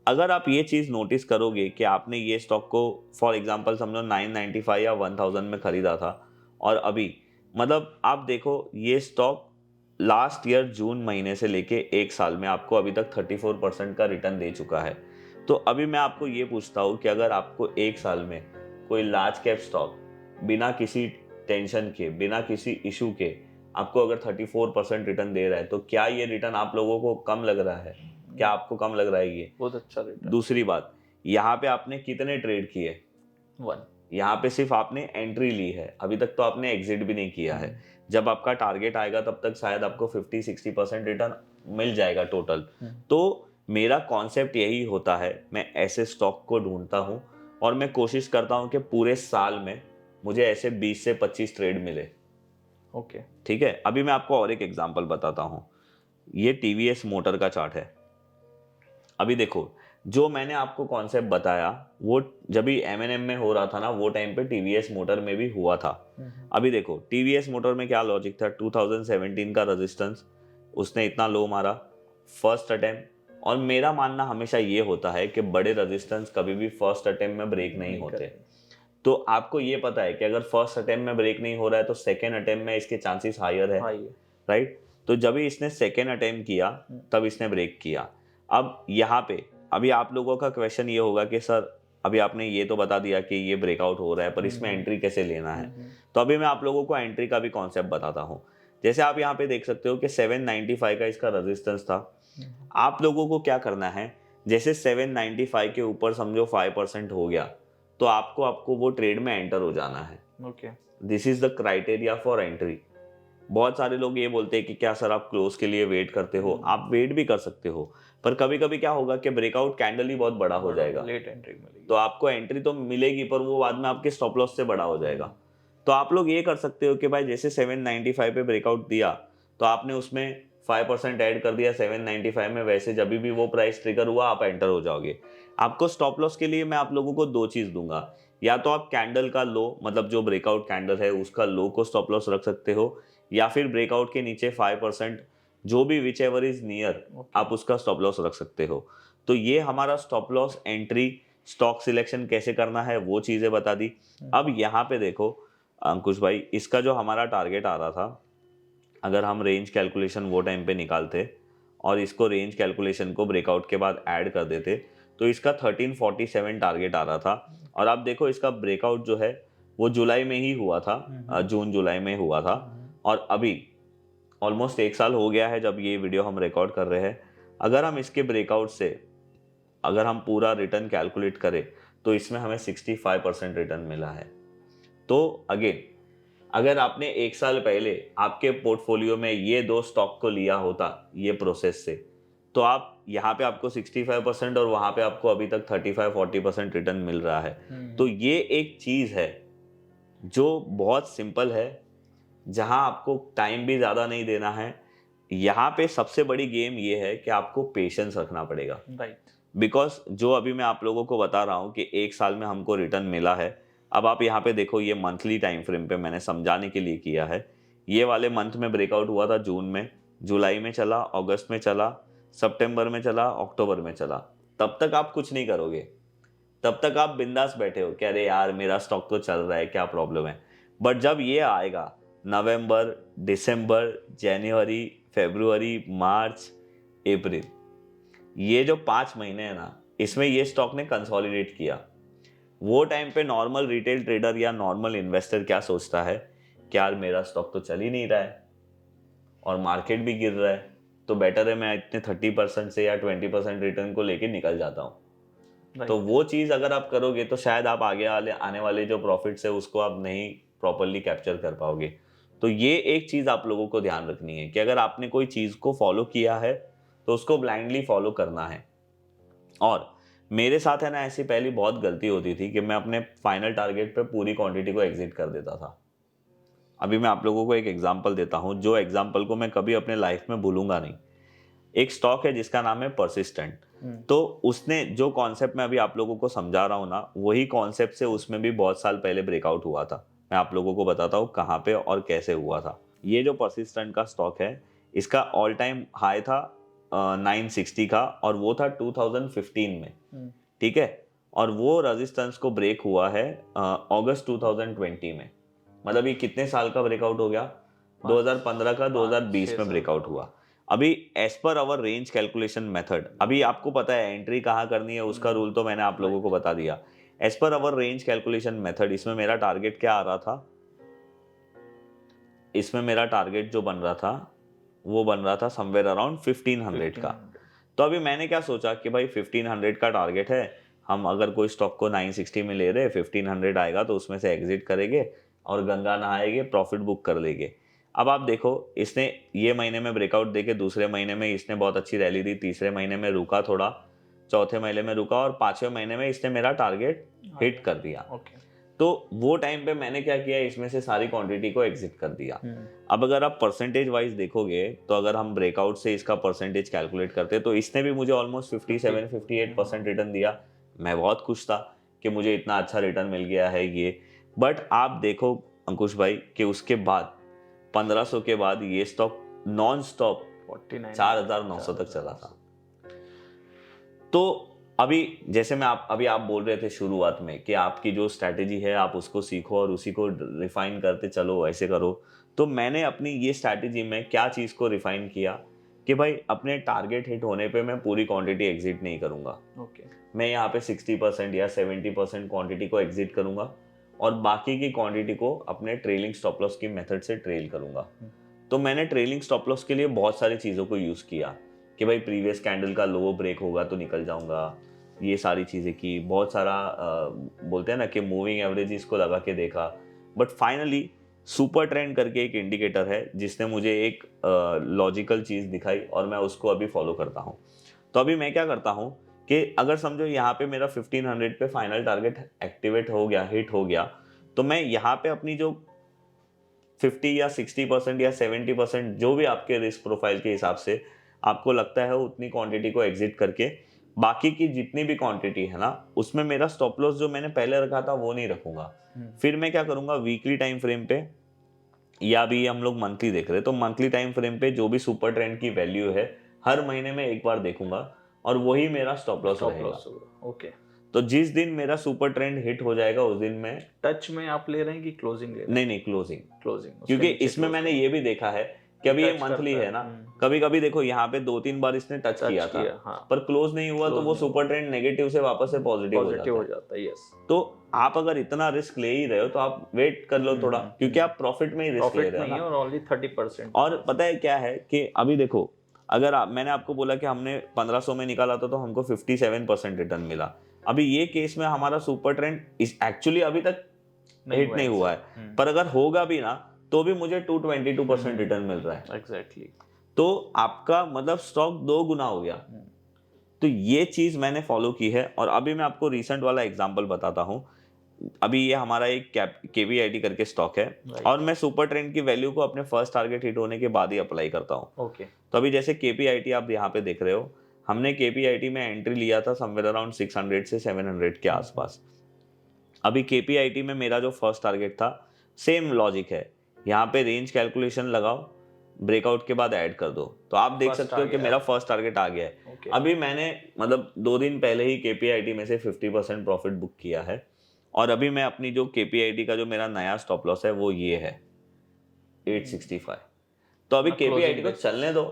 अगर आप ये चीज नोटिस करोगे कि आपने ये स्टॉक को फॉर एग्जांपल समझो 995 या 1000 में खरीदा था, और अभी मतलब आप देखो ये स्टॉक लास्ट ईयर जून महीने से लेके एक साल में आपको अभी तक 34% का रिटर्न दे चुका है। तो अभी मैं आपको ये पूछता हूँ कि अगर आपको एक साल में कोई लार्ज कैप स्टॉक बिना किसी टेंशन के, बिना किसी इशू के आपको अगर 34% रिटर्न दे रहा है, तो क्या ये रिटर्न आप लोगों को कम लग रहा है? क्या आपको कम लग रहा है ये? बहुत अच्छा रेट है। दूसरी बात, यहाँ पे आपने कितने ट्रेड किए? 1। यहाँ पे सिर्फ आपने एंट्री ली है, अभी तक तो आपने एग्जिट भी नहीं किया है। जब आपका टारगेट आएगा तब तक शायद आपको 50-60% रिटर्न मिल जाएगा टोटल। तो मेरा कॉन्सेप्ट यही होता है, मैं ऐसे स्टॉक को ढूंढता हूँ और मैं कोशिश करता हूँ कि पूरे साल में मुझे ऐसे 20 से 25 ट्रेड मिले। ओके। ठीक है, अभी मैं आपको और एक एग्जांपल बताता हूँ। ये टीवीएस मोटर का चार्ट है। अभी देखो, जो मैंने आपको कॉन्सेप्ट बताया वो जब भी एमएनएम में हो रहा था ना, वो टाइम पे टीवीएस मोटर में भी हुआ था। अभी देखो टीवीएस मोटर में क्या लॉजिक था, 2017 का रेजिस्टेंस उसने इतना लो मारा फर्स्ट अटेम्प्ट, और मेरा मानना हमेशा ये होता है कि बड़े रेजिस्टेंस कभी भी फर्स्ट अटेम्प्ट में ब्रेक नहीं होते। तो आपको ये पता है कि अगर फर्स्ट अटेम्प्ट में ब्रेक नहीं हो रहा है तो सेकेंड अटेम्प्ट में इसके चांसेस हायर है, राइट? तो जब ही इसने सेकेंड अटेम्प्ट किया तब इसने ब्रेक किया। अब यहाँ पे अभी आप लोगों का क्वेश्चन ये होगा कि सर अभी आपने ये तो बता दिया कि ये ब्रेकआउट हो रहा है, पर इसमें एंट्री कैसे लेना है? तो अभी मैं आप लोगों को एंट्री का भी कॉन्सेप्ट बताता हूँ। जैसे आप यहाँ पे देख सकते हो कि 795 का इसका रेजिस्टेंस था। आप लोगों को क्या करना है, जैसे 795 के ऊपर समझो 5% हो गया, तो आपको आपको वो ट्रेड में एंटर हो जाना है। Okay. This is the criteria for entry. बहुत सारे लोग ये बोलते हैं कि क्या सर आप क्लोज के लिए वेट करते हो? आप वेट भी कर सकते हो, पर कभी कभी क्या होगा कि ब्रेकआउट कैंडल ही बहुत बड़ा हो जाएगा, लेट एंट्री मिलेगी, तो आपको एंट्री तो मिलेगी पर वो बाद में आपके स्टॉप लॉस से बड़ा हो जाएगा। तो आप लोग ये कर सकते हो कि भाई जैसे 795 पे ब्रेकआउट दिया तो आपने उसमें 5% ऐड कर दिया 795 में, वैसे जब भी वो प्राइस ट्रिगर हुआ आप एंटर हो जाओगे। आपको स्टॉप लॉस के लिए मैं आप लोगों को दो चीज दूंगा, या तो आप कैंडल का लो मतलब जो ब्रेकआउट कैंडल है उसका लो को स्टॉप लॉस रख सकते हो, या फिर ब्रेकआउट के नीचे 5% जो भी विच एवर इज नियर आप उसका स्टॉप लॉस रख सकते हो। तो ये हमारा stop loss, entry, stock selection कैसे करना है वो चीजें बता दी। अब यहाँ पे देखो अंकुश भाई, इसका जो हमारा टारगेट आ रहा था, अगर हम रेंज कैलकुलेशन वो टाइम पे निकालते और इसको रेंज कैलकुलेशन को ब्रेकआउट के बाद ऐड कर देते, तो इसका 1347 टारगेट आ रहा था। और आप देखो इसका ब्रेकआउट जो है वो जुलाई में ही हुआ था, जून जुलाई में हुआ था, और अभी ऑलमोस्ट एक साल हो गया है जब ये वीडियो हम रिकॉर्ड कर रहे हैं। अगर हम इसके ब्रेकआउट से अगर हम पूरा रिटर्न कैलकुलेट करें तो इसमें हमें 65% रिटर्न मिला है। तो अगेन अगर आपने एक साल पहले आपके पोर्टफोलियो में ये दो स्टॉक को लिया होता ये प्रोसेस से, तो आप यहाँ पे आपको 65% और वहां पे आपको अभी तक 35-40% रिटर्न मिल रहा है। तो ये एक चीज है जो बहुत सिंपल है, जहां आपको टाइम भी ज्यादा नहीं देना है। यहाँ पे सबसे बड़ी गेम ये है कि आपको पेशेंस रखना पड़ेगा, राइट। बिकॉज जो अभी मैं आप लोगों को बता रहा हूँ कि एक साल में हमको रिटर्न मिला है। अब आप यहाँ पे देखो, ये मंथली टाइम फ्रेम पे मैंने समझाने के लिए किया है। ये वाले मंथ में ब्रेकआउट हुआ था जून में, जुलाई में चला, अगस्त में चला, सितंबर में चला, अक्टूबर में चला। तब तक आप कुछ नहीं करोगे, तब तक आप बिंदास बैठे हो कि अरे यार मेरा स्टॉक तो चल रहा है, क्या प्रॉब्लम है। बट जब ये आएगा नवंबर, दिसंबर, जनवरी, फरवरी, मार्च, अप्रैल, ये जो 5 महीने है ना, इसमें ये स्टॉक ने कंसोलिडेट किया। वो टाइम पे नॉर्मल रिटेल ट्रेडर या नॉर्मल इन्वेस्टर क्या सोचता है कि यार मेरा स्टॉक तो चल ही नहीं रहा है और मार्केट भी गिर रहा है, तो बेटर है मैं इतने 30% से या 20% रिटर्न को लेके निकल जाता हूँ। तो वो चीज अगर आप करोगे तो शायद आप आगे आने वाले जो प्रॉफिट्स है उसको आप नहीं प्रॉपरली कैप्चर कर पाओगे। तो ये एक चीज आप लोगों को ध्यान रखनी है कि अगर आपने कोई चीज को फॉलो किया है तो उसको ब्लाइंडली फॉलो करना है। और मेरे साथ है ना ऐसी पहली बहुत गलती होती थी कि मैं अपने फाइनल टारगेट पे पूरी क्वांटिटी को एग्जिट कर देता था। अभी मैं आप लोगों को एक एग्जांपल देता हूं, जो एग्जांपल को मैं कभी अपने लाइफ में भूलूंगा नहीं। एक स्टॉक है जिसका नाम है परसिस्टेंट। तो उसने जो कॉन्सेप्ट मैं अभी आप लोगों को समझा रहा हूँ ना, वही कॉन्सेप्ट से उसमें भी बहुत साल पहले ब्रेकआउट हुआ था। मैं आप लोगों को बताता हूँ कहाँ पे और कैसे हुआ था। ये जो परसिस्टेंट का स्टॉक है, इसका ऑल टाइम हाई था 960 का, और वो था 2015 में। ठीक है, और वो रेजिस्टेंस को ब्रेक हुआ है अगस्त 2020 में। मतलब ये कितने साल का ब्रेकआउट हो गया? 2015 का 2020 में ब्रेकआउट हुआ। अभी एज पर अवर रेंज कैलकुलेशन मेथड, अभी आपको पता है एंट्री कहाँ करनी है, उसका रूल तो मैंने आप लोगों को बता दिया। एज पर अवर रेंज कैलकुलेशन मेथड, इसमें मेरा टारगेट क्या आ रहा था? इसमें मेरा टारगेट जो बन रहा था वो बन रहा था समवेयर अराउंड 1500 का। तो अभी मैंने क्या सोचा कि भाई 1500 का टारगेट है, हम अगर कोई स्टॉक को 960 में ले रहे, 1500 आएगा तो उसमें से एग्जिट करेंगे और गंगा नहाएंगे, प्रॉफिट बुक कर लेंगे। अब आप देखो, इसने ये महीने में ब्रेकआउट देके दूसरे महीने में इसने बहुत अच्छी रैली दी, तीसरे महीने में रुका थोड़ा, चौथे महीने में रुका, और पांचवें महीने में इसने मेरा टारगेट हिट कर दिया। तो वो टाइम पे मैंने क्या किया, इसमें से सारी क्वांटिटी को एग्जिट कर दिया। अब अगर आप परसेंटेज वाइज देखोगे, तो अगर हम ब्रेकआउट से इसका परसेंटेज कैलकुलेट करते तो इसने भी मुझे ऑलमोस्ट 57-58% रिटर्न दिया। मैं बहुत खुश था कि मुझे इतना अच्छा रिटर्न मिल गया है ये। बट आप देखो अंकुश भाई कि उसके बाद 1500 के बाद ये स्टॉक नॉन स्टॉप 4900 तक चला था। तो अभी जैसे अभी आप बोल रहे थे शुरुआत में कि आपकी जो स्ट्रैटेजी है आप उसको सीखो और उसी को रिफाइन करते चलो, ऐसे करो। तो मैंने अपनी ये स्ट्रैटेजी में क्या चीज़ को रिफाइन किया कि भाई अपने टारगेट हिट होने पे मैं पूरी क्वांटिटी एग्जिट नहीं करूंगा। मैं यहाँ पे 60% या 70% क्वांटिटी को एग्जिट करूंगा और बाकी की क्वांटिटी को अपने ट्रेलिंग स्टॉप लॉस की मेथड से ट्रेल करूंगा। तो मैंने ट्रेलिंग स्टॉप लॉस के लिए बहुत सारी चीज़ों को यूज़ किया कि भाई प्रीवियस कैंडल का लो ब्रेक होगा तो निकल जाऊंगा, ये सारी चीज़ें की। बहुत सारा बोलते हैं ना कि मूविंग एवरेज को लगा के देखा। बट फाइनली सुपर ट्रेंड करके एक इंडिकेटर है जिसने मुझे एक लॉजिकल चीज़ दिखाई और मैं उसको अभी फॉलो करता हूँ। तो अभी मैं क्या करता हूँ कि अगर समझो यहाँ पे मेरा 1500 पे फाइनल टारगेट एक्टिवेट हो गया, हिट हो गया, तो मैं यहाँ पे अपनी जो 50 या 60% या 70% जो भी आपके रिस्क प्रोफाइल के हिसाब से आपको लगता है उतनी क्वांटिटी को एग्जिट करके बाकी की जितनी भी क्वांटिटी है ना, उसमें मेरा स्टॉप लॉस जो मैंने पहले रखा था वो नहीं रखूंगा। फिर मैं क्या करूंगा, वीकली टाइम फ्रेम पे, या अभी हम लोग मंथली देख रहे हैं, तो मंथली टाइम फ्रेम पे जो भी सुपर ट्रेंड की वैल्यू है हर महीने में एक बार देखूंगा और वही मेरा स्टॉप लॉस रहेगा। तो जिस दिन मेरा सुपर ट्रेंड हिट हो जाएगा उस दिन मैं टच में आप ले रहे हैं कि क्लोजिंग ले रहे हैं? नहीं, क्लोजिंग। क्लोजिंग, क्योंकि इसमें मैंने ये भी देखा है कि अभी ये मंथली है ना, कभी कभी देखो यहाँ पे 2-3 बार इसने टच किया था, हाँ। पर क्लोज नहीं हुआ, तो वो सुपर ट्रेंड नेगेटिव से वापस से पॉजिटिव हो जाता है। यस। तो आप अगर इतना रिस्क ले ही रहे हो तो आप वेट कर लो थोड़ा, क्योंकि आप प्रॉफिट में ही रिस्क ले रहे हो ना। और ओनली 30%। और पता है क्या है कि अभी देखो, अगर मैंने आपको बोला कि हमने 1500 में निकाला था तो हमको 57% रिटर्न मिला। अभी ये केस में हमारा सुपर ट्रेंड इस एक्चुअली अभी तक हिट नहीं हुआ है, पर अगर होगा भी ना तो भी मुझे 222% रिटर्न मिल रहा है। एग्जैक्टली। तो आपका मतलब स्टॉक 2 गुना हो गया। तो ये चीज मैंने फॉलो की है। और अभी मैं आपको रिसेंट वाला एग्जांपल बताता हूं। अभी ये हमारा एक केवीआईटी करके स्टॉक है, और मैं सुपर ट्रेंड की वैल्यू को अपने फर्स्ट टारगेट हिट होने के बाद ही अप्लाई करता हूँ। तो अभी जैसे केपीआईटी आप यहाँ पे देख रहे हो, हमने केपीआईटी में एंट्री लिया था समवेयर अराउंड 600 से 700 के आसपास। अभी केपीआईटी में मेरा जो फर्स्ट टारगेट था, सेम लॉजिक है, यहाँ पे रेंज कैलकुलेशन लगाओ, ब्रेकआउट के बाद ऐड कर दो, तो आप देख सकते हो कि मेरा फर्स्ट टारगेट आ गया है। अभी मैंने मतलब 2 दिन पहले ही केपीआईटी में से 50% प्रॉफिट बुक किया है, और अभी मैं अपनी जो केपीआईटी का जो मेरा नया स्टॉप लॉस है वो ये है 865। तो अभी केपीआईटी को चलने दो,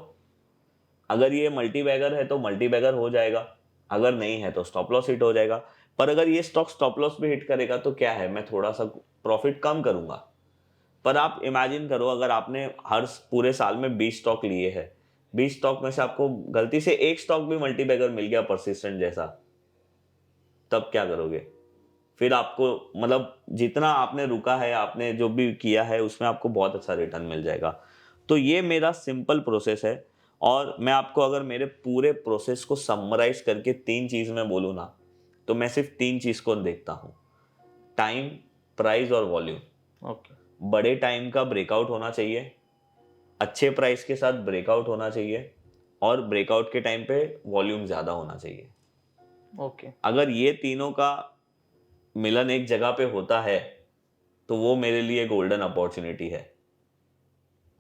अगर ये मल्टी बैगर है तो मल्टी बैगर हो जाएगा, अगर नहीं है तो स्टॉप लॉस हिट हो जाएगा। पर अगर ये स्टॉक स्टॉप लॉस भी हिट करेगा तो क्या है, मैं थोड़ा सा प्रॉफिट कम करूंगा। पर आप इमेजिन करो, अगर आपने हर पूरे साल में 20 स्टॉक लिए हैं, 20 स्टॉक में से आपको गलती से एक स्टॉक भी मल्टी बैगर मिल गया परसिस्टेंट जैसा, तब क्या करोगे? फिर आपको मतलब जितना आपने रुका है, आपने जो भी किया है उसमें आपको बहुत अच्छा रिटर्न मिल जाएगा। तो ये मेरा सिंपल प्रोसेस है। और मैं आपको अगर मेरे पूरे प्रोसेस को समराइज करके 3 चीज में बोलूँ ना, तो मैं सिर्फ 3 चीज़ को देखता हूँ, टाइम, प्राइस और वॉल्यूम। ओके। बड़े टाइम का ब्रेकआउट होना चाहिए, अच्छे प्राइस के साथ ब्रेकआउट होना चाहिए और ब्रेकआउट के टाइम पे वॉल्यूम ज़्यादा होना चाहिए। ओके। अगर ये तीनों का मिलन एक जगह पे होता है तो वो मेरे लिए गोल्डन अपॉर्चुनिटी है।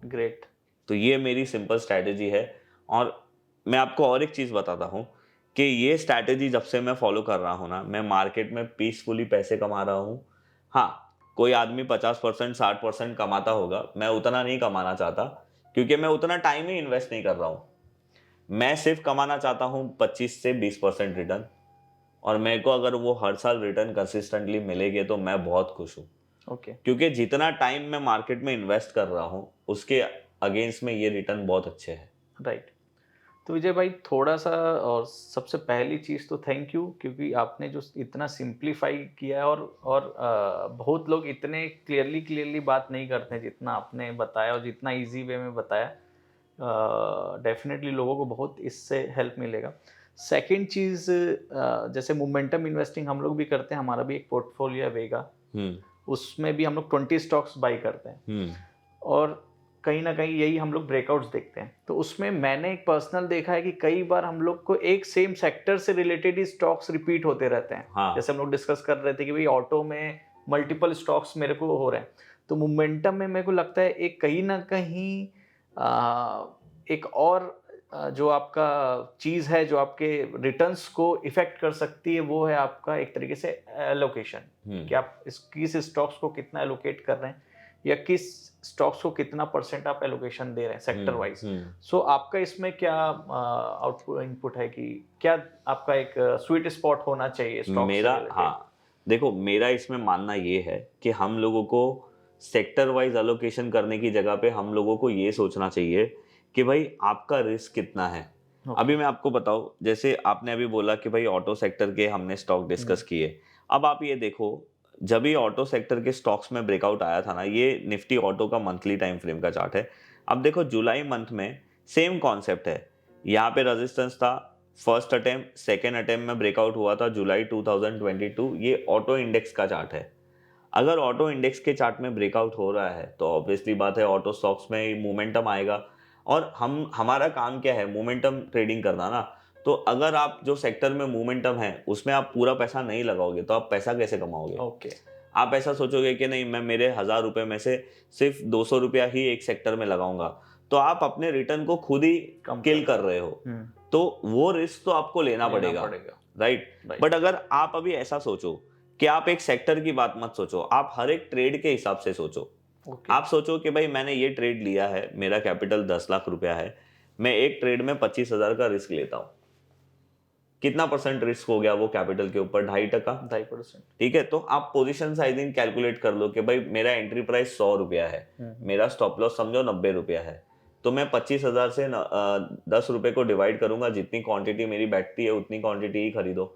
ग्रेट। तो ये मेरी सिंपल स्ट्रैटेजी है। और मैं आपको और एक चीज़ बताता हूँ कि ये स्ट्रैटेजी जब से मैं फॉलो कर रहा हूँ ना, मैं मार्केट में पीसफुली पैसे कमा रहा हूँ। हाँ, कोई आदमी 50% 60% कमाता होगा, मैं उतना नहीं कमाना चाहता क्योंकि मैं उतना टाइम ही इन्वेस्ट नहीं कर रहा हूँ। मैं सिर्फ कमाना चाहता हूँ 25 से 20% रिटर्न, और मेरे को अगर वो हर साल रिटर्न कंसिस्टेंटली मिलेगी तो मैं बहुत खुश हूँ। ओके। क्योंकि जितना टाइम मैं मार्केट में इन्वेस्ट कर रहा हूँ उसके अगेंस्ट में ये रिटर्न बहुत अच्छे हैं। राइट। तो विजय भाई थोड़ा सा, और सबसे पहली चीज़ तो थैंक यू, क्योंकि आपने जो इतना सिंप्लीफाई किया है, और बहुत लोग इतने क्लियरली बात नहीं करते हैं जितना आपने बताया, और जितना इजी वे में बताया। डेफिनेटली लोगों को बहुत इससे हेल्प मिलेगा। सेकंड चीज़, जैसे मोमेंटम इन्वेस्टिंग हम लोग भी करते हैं, हमारा भी एक पोर्टफोलियो है वेगा, हम्म। उसमें भी हम लोग 20 स्टॉक्स बाई करते हैं, हम्म। और कहीं ना कहीं यही हम लोग ब्रेकआउट्स देखते हैं। तो उसमें मैंने एक पर्सनल देखा है कि कई बार हम लोग को एक सेम सेक्टर से रिलेटेड ही स्टॉक्स रिपीट होते रहते हैं। हाँ। जैसे हम लोग डिस्कस कर रहे थे कि भाई ऑटो में मल्टीपल स्टॉक्स मेरे को हो रहे हैं, तो मोमेंटम में मेरे को लगता है एक कहीं ना कहीं एक और जो आपका चीज़ है जो आपके रिटर्न्स को इफेक्ट कर सकती है, वो है आपका एक तरीके से एलोकेशन, कि आप किस स्टॉक्स को कितना एलोकेट कर रहे हैं, या किस स्टॉक्स को कितना परसेंट आप एलोकेशन दे रहे हैं सेक्टर वाइज। सो आपका इसमें क्या आउटपुट इनपुट है, कि क्या आपका एक स्वीट स्पॉट होना चाहिए स्टॉक से मेरा, रिलेटेड? हाँ, देखो मेरा इसमें मानना ये है कि हम लोगों को सेक्टर वाइज एलोकेशन करने की जगह पे हम लोगों को ये सोचना चाहिए कि भाई आपका रिस्क कितना है। अभी मैं आपको बताऊं, जैसे आपने अभी बोला कि भाई ऑटो सेक्टर के हमने स्टॉक डिस्कस किए। अब आप ये देखो, जब ये ऑटो सेक्टर के स्टॉक्स में ब्रेकआउट आया था ना, ये निफ्टी ऑटो का मंथली टाइम फ्रेम का चार्ट है। अब देखो जुलाई मंथ में सेम कॉन्सेप्ट है, यहाँ पे रेजिस्टेंस था, फर्स्ट अटेम्प्ट सेकेंड अटेम्प्ट में ब्रेकआउट हुआ था जुलाई 2022। ये ऑटो इंडेक्स का चार्ट है। अगर ऑटो इंडेक्स के चार्ट में ब्रेकआउट हो रहा है तो ऑब्वियसली बात है ऑटो स्टॉक्स में मोमेंटम आएगा। और हमारा काम क्या है, मोमेंटम ट्रेडिंग करना ना। तो अगर आप जो सेक्टर में मोमेंटम है उसमें आप पूरा पैसा नहीं लगाओगे तो आप पैसा कैसे कमाओगे? ओके। आप ऐसा सोचोगे कि नहीं, मैं मेरे 1000 रुपये में से सिर्फ 200 रुपया ही एक सेक्टर में लगाऊंगा, तो आप अपने रिटर्न को खुद ही किल कर रहे हो। तो वो रिस्क तो आपको लेना पड़ेगा, राइट? बट अगर आप अभी ऐसा सोचो कि आप एक सेक्टर की बात मत सोचो, आप हर एक ट्रेड के हिसाब से सोचो। आप सोचो कि भाई मैंने ये ट्रेड लिया है, मेरा कैपिटल 10 लाख रुपया है, मैं एक ट्रेड में 25,000 का रिस्क लेता हूं। कितना परसेंट रिस्क हो गया वो कैपिटल के ऊपर? 2.5%। 2.5%। ठीक है, तो आप पोजीशन साइजिंग कैलकुलेट कर लो कि भाई मेरा एंट्री प्राइस 100 रुपया है, मेरा स्टॉप लॉस समझो 90 रुपया है, तो मैं 25,000 से 10 रुपए को डिवाइड करूंगा, जितनी क्वांटिटी मेरी बैठती है उतनी क्वांटिटी ही खरीदो।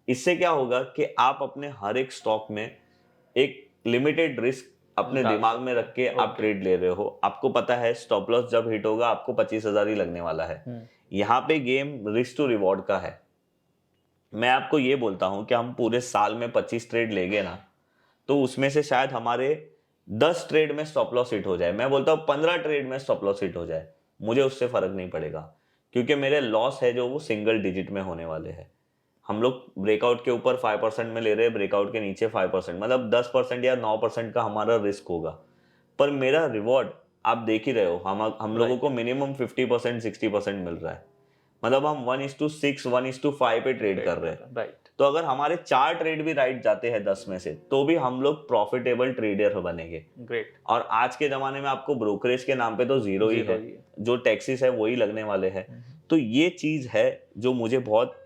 इससे क्या होगा कि आप अपने हर एक स्टॉक में एक लिमिटेड रिस्क अपने दिमाग में रख के आप ट्रेड ले रहे हो। आपको पता है स्टॉप लॉस जब हिट होगा आपको 25,000 ही लगने वाला है। यहाँ पे गेम रिस्क टू रिवॉर्ड का है। मैं आपको ये बोलता हूं कि हम पूरे साल में 25 ट्रेड लेंगे ना, तो उसमें से शायद हमारे 10 ट्रेड में स्टॉप लॉस हिट हो जाए, मैं बोलता हूं 15 ट्रेड में स्टॉप लॉस हिट हो जाए, मुझे उससे फर्क नहीं पड़ेगा, क्योंकि मेरे लॉस है जो वो सिंगल डिजिट में होने वाले हैं। हम लोग ब्रेकआउट के ऊपर 5% में ले रहे हैं, ब्रेकआउट के नीचे 5%, मतलब 10% या 9% का हमारा रिस्क होगा, पर मेरा रिवॉर्ड आप देख ही रहे हो, हम लोगों को मिनिमम 50% 60% मिल रहा है। मतलब हम 1:6 1:5 पे ट्रेड कर रहे हैं। राइट। तो अगर हमारे 4 ट्रेड भी राइट जाते हैं 10 में से, तो भी हम लोग प्रॉफिटेबल ट्रेडर बनेंगे। ग्रेट। और आज के जमाने में आपको ब्रोकरेज के नाम पे तो जीरो ही है, जो टैक्सेस है वही लगने वाले हैं। तो ये चीज है जो मुझे बहुत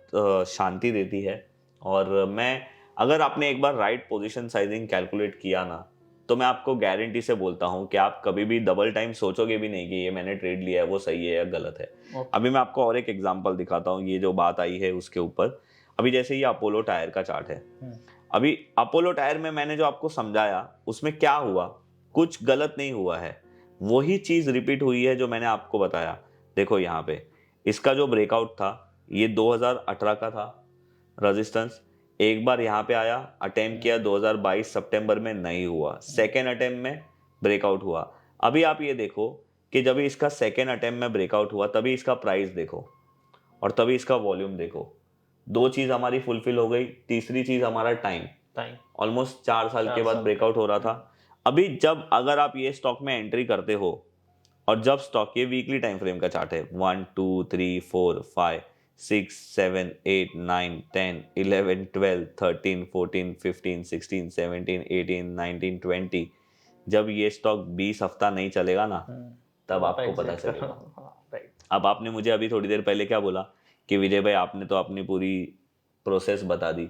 शांति देती है। और मैं, अगर आपने एक बार राइट पोजीशन साइजिंग कैलकुलेट किया ना, तो मैं आपको गारंटी से बोलता हूं कि आप कभी भी डबल टाइम सोचोगे भी नहीं कि ये मैंने ट्रेड लिया है वो सही है या गलत है। अभी मैं आपको और एक एग्जांपल दिखाता हूं, ये जो बात आई है उसके ऊपर। अभी जैसे ये अपोलो टायर का चार्ट है, अभी अपोलो टायर में मैंने जो आपको समझाया उसमें क्या हुआ, कुछ गलत नहीं हुआ है, वही चीज रिपीट हुई है जो मैंने आपको बताया। देखो यहाँ पे इसका जो ब्रेकआउट था ये 2018 का था रेजिस्टेंस, एक बार यहाँ पे आया, अटेम्प्ट किया 2022 सितंबर में, नहीं हुआ, सेकेंड अटेम्प्ट में ब्रेकआउट हुआ। अभी आप ये देखो कि जब इसका सेकेंड अटेम्प्ट में ब्रेकआउट हुआ तभी इसका प्राइस देखो और तभी इसका वॉल्यूम देखो। दो चीज़ हमारी फुलफिल हो गई। तीसरी चीज़ हमारा टाइम, टाइम ऑलमोस्ट 4 साल के 4 बाद साल ब्रेकआउट हो रहा था। अभी जब अगर आप ये स्टॉक में एंट्री करते हो और जब स्टॉक, ये वीकली टाइम फ्रेम का चार्ट है, 1 2 3 4 5 6 7 8 9 10 11 12 13 14 15 16 17 18 19 20, जब ये स्टॉक 20 हफ्ता नहीं चलेगा ना, तब आपको पता चलेगा। राइट। अब आपने मुझे अभी थोड़ी देर पहले क्या बोला कि विजय भाई आपने तो अपनी पूरी प्रोसेस बता दी।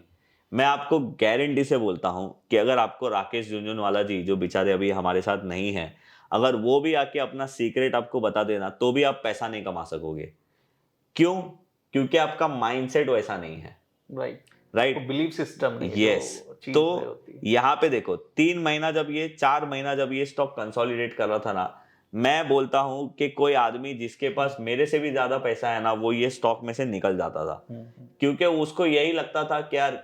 मैं आपको गारंटी से बोलता हूं कि अगर आपको राकेश झुनझुनवाला जी, जो बेचारे अभी हमारे साथ नहीं है, अगर वो भी आके अपना सीक्रेट आपको बता देना तो भी आप पैसा नहीं कमा सकोगे। क्यों? क्योंकि आपका माइंडसेट वैसा नहीं है। राइट, राइट, बिलीफ सिस्टम नहीं है यस। जो चीज तो होती है। यहाँ पे देखो 3 महीना जब ये 4 महीना जब ये स्टॉक कंसोलिडेट कर रहा था ना, मैं बोलता हूं कि कोई आदमी जिसके पास मेरे से भी ज्यादा पैसा है ना, वो ये स्टॉक में से निकल जाता था। क्योंकि उसको यही लगता था कि यार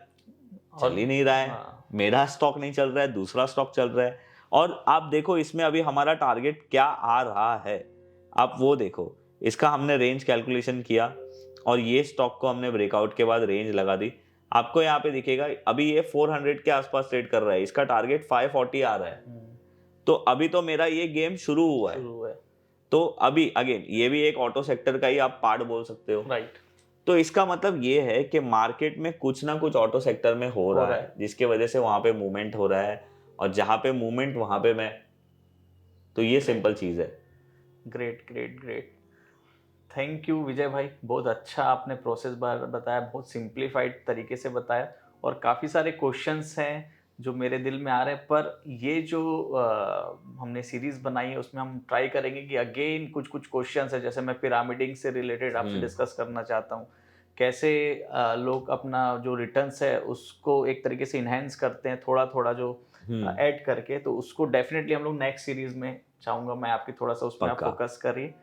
चल ही नहीं रहा है, हाँ, मेरा स्टॉक नहीं चल रहा है, दूसरा स्टॉक चल रहा है। और आप देखो इसमें अभी हमारा टारगेट क्या आ रहा है, आप वो देखो। इसका हमने रेंज कैलकुलेशन किया और ये स्टॉक को हमने ब्रेकआउट के बाद रेंज लगा दी। आपको यहाँ पे दिखेगा अभी ये 400 के आसपास ट्रेड कर रहा है, इसका टारगेट 540 आ रहा है। तो अभी तो मेरा ये गेम शुरू हुआ है। शुरू है। तो अभी अगेन ये भी एक ऑटो सेक्टर का ही आप पार्ट बोल सकते हो। राइट, तो इसका मतलब ये है कि मार्केट में कुछ ना कुछ ऑटो सेक्टर में हो रहा है, जिसके वजह से वहां पे मूवमेंट हो रहा है, और जहां पे मूवमेंट वहां पे मैं, तो ये सिंपल चीज है। Great great great. Thank you Vijay भाई, बहुत अच्छा आपने प्रोसेस बताया, बहुत सिंप्लीफाइड तरीके से बताया, और काफ़ी सारे क्वेश्चंस हैं जो मेरे दिल में आ रहे हैं। पर ये जो हमने सीरीज बनाई है उसमें हम ट्राई करेंगे कि अगेन कुछ कुछ क्वेश्चंस है, जैसे मैं पिरामिडिंग से रिलेटेड आपसे डिस्कस करना चाहता हूँ, कैसे लोग अपना जो रिटर्न्स है उसको एक तरीके से इन्हेंस करते हैं थोड़ा थोड़ा जो ऐड करके। तो उसको डेफिनेटली हम लोग नेक्स्ट सीरीज में चाहूँगा मैं आपकी थोड़ा सा उसमें आप पक्का। फोकस करिए।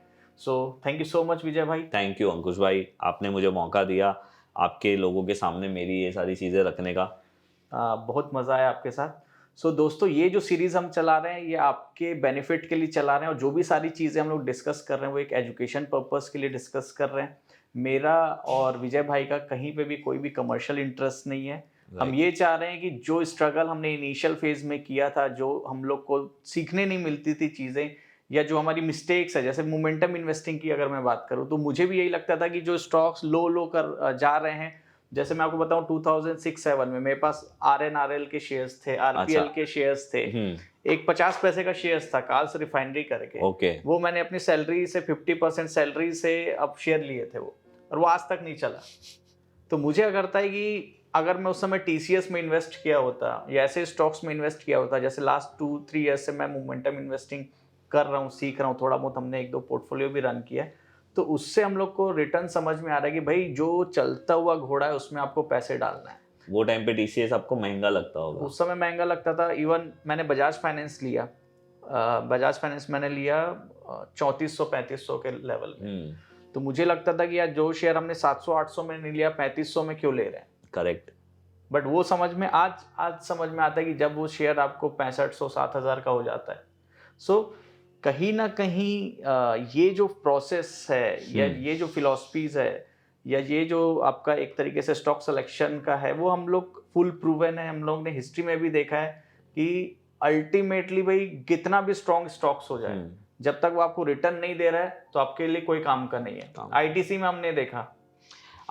So thank you so much Vijay भाई। थैंक यू अंकुश भाई, आपने मुझे मौका दिया आपके लोगों के सामने मेरी ये सारी चीजें रखने का। बहुत मज़ा आया आपके साथ। सो दोस्तों, ये जो सीरीज़ हम चला रहे हैं ये आपके बेनिफिट के लिए चला रहे हैं, और जो भी सारी चीज़ें हम लोग डिस्कस कर रहे हैं वो एक एजुकेशन पर्पस के लिए डिस्कस कर रहे हैं। मेरा और विजय भाई का कहीं पे भी कोई भी कमर्शियल इंटरेस्ट नहीं है। हम ये चाह रहे हैं कि जो स्ट्रगल हमने इनिशियल फेज में किया था, जो हम लोग को सीखने नहीं मिलती थी चीज़ें, या जो हमारी मिस्टेक्स है, जैसे मोमेंटम इन्वेस्टिंग की अगर मैं बात करूँ, तो मुझे भी यही लगता था कि जो स्टॉक्स लो लो कर जा रहे हैं, जैसे मैं आपको बताऊं 2006-7 में मेरे पास RNRL के शेयर्स थे, RPL के शेयर्स थे। एक 50 पैसे का शेयर्स था कार्ल्स रिफाइनरी करके। ओके। वो मैंने अपनी सैलरी से 50% सैलरी से अब शेयर लिए थे वो, और वो आज तक नहीं चला। तो मुझे अगर था कि अगर मैं उस समय TCS में इन्वेस्ट किया होता या ऐसे स्टॉक्स में इन्वेस्ट किया होता, जैसे लास्ट 2-3 ईयर्स से मैं मोमेंटम इन्वेस्टिंग कर रहा हूँ, सीख रहा हूँ, थोड़ा बहुत हमने 1-2 पोर्टफोलियो भी रन किया है, तो उससे हम लोग को रिटर्न समझ में आ रहा है कि भाई जो चलता हुआ घोड़ा है उसमें आपको पैसे डालना है। वो टाइम पे TCS आपको महंगा लगता होगा। उस समय महंगा लगता था। इवन मैंने बजाज फाइनेंस लिया, बजाज फाइनेंस मैंने लिया 3400-3500 के लेवल में। तो मुझे लगता था कि यार जो शेयर हमने 700-800 में नहीं लिया, 3500 में क्यों ले रहे हैं। करेक्ट। बट वो समझ में आज समझ में आता है कि जब वो शेयर आपको 6500-7000 का हो जाता है। सो कहीं ना कहीं ये जो प्रोसेस है या ये जो फिलॉसफीज है या ये जो आपका एक तरीके से स्टॉक सिलेक्शन का है, वो हम लोग फुल प्रूवन है। हम लोग ने हिस्ट्री में भी देखा है कि अल्टीमेटली भाई कितना भी स्ट्रॉन्ग स्टॉक्स हो जाए, जब तक वो आपको रिटर्न नहीं दे रहा है तो आपके लिए कोई काम का नहीं है। ITC में हमने देखा,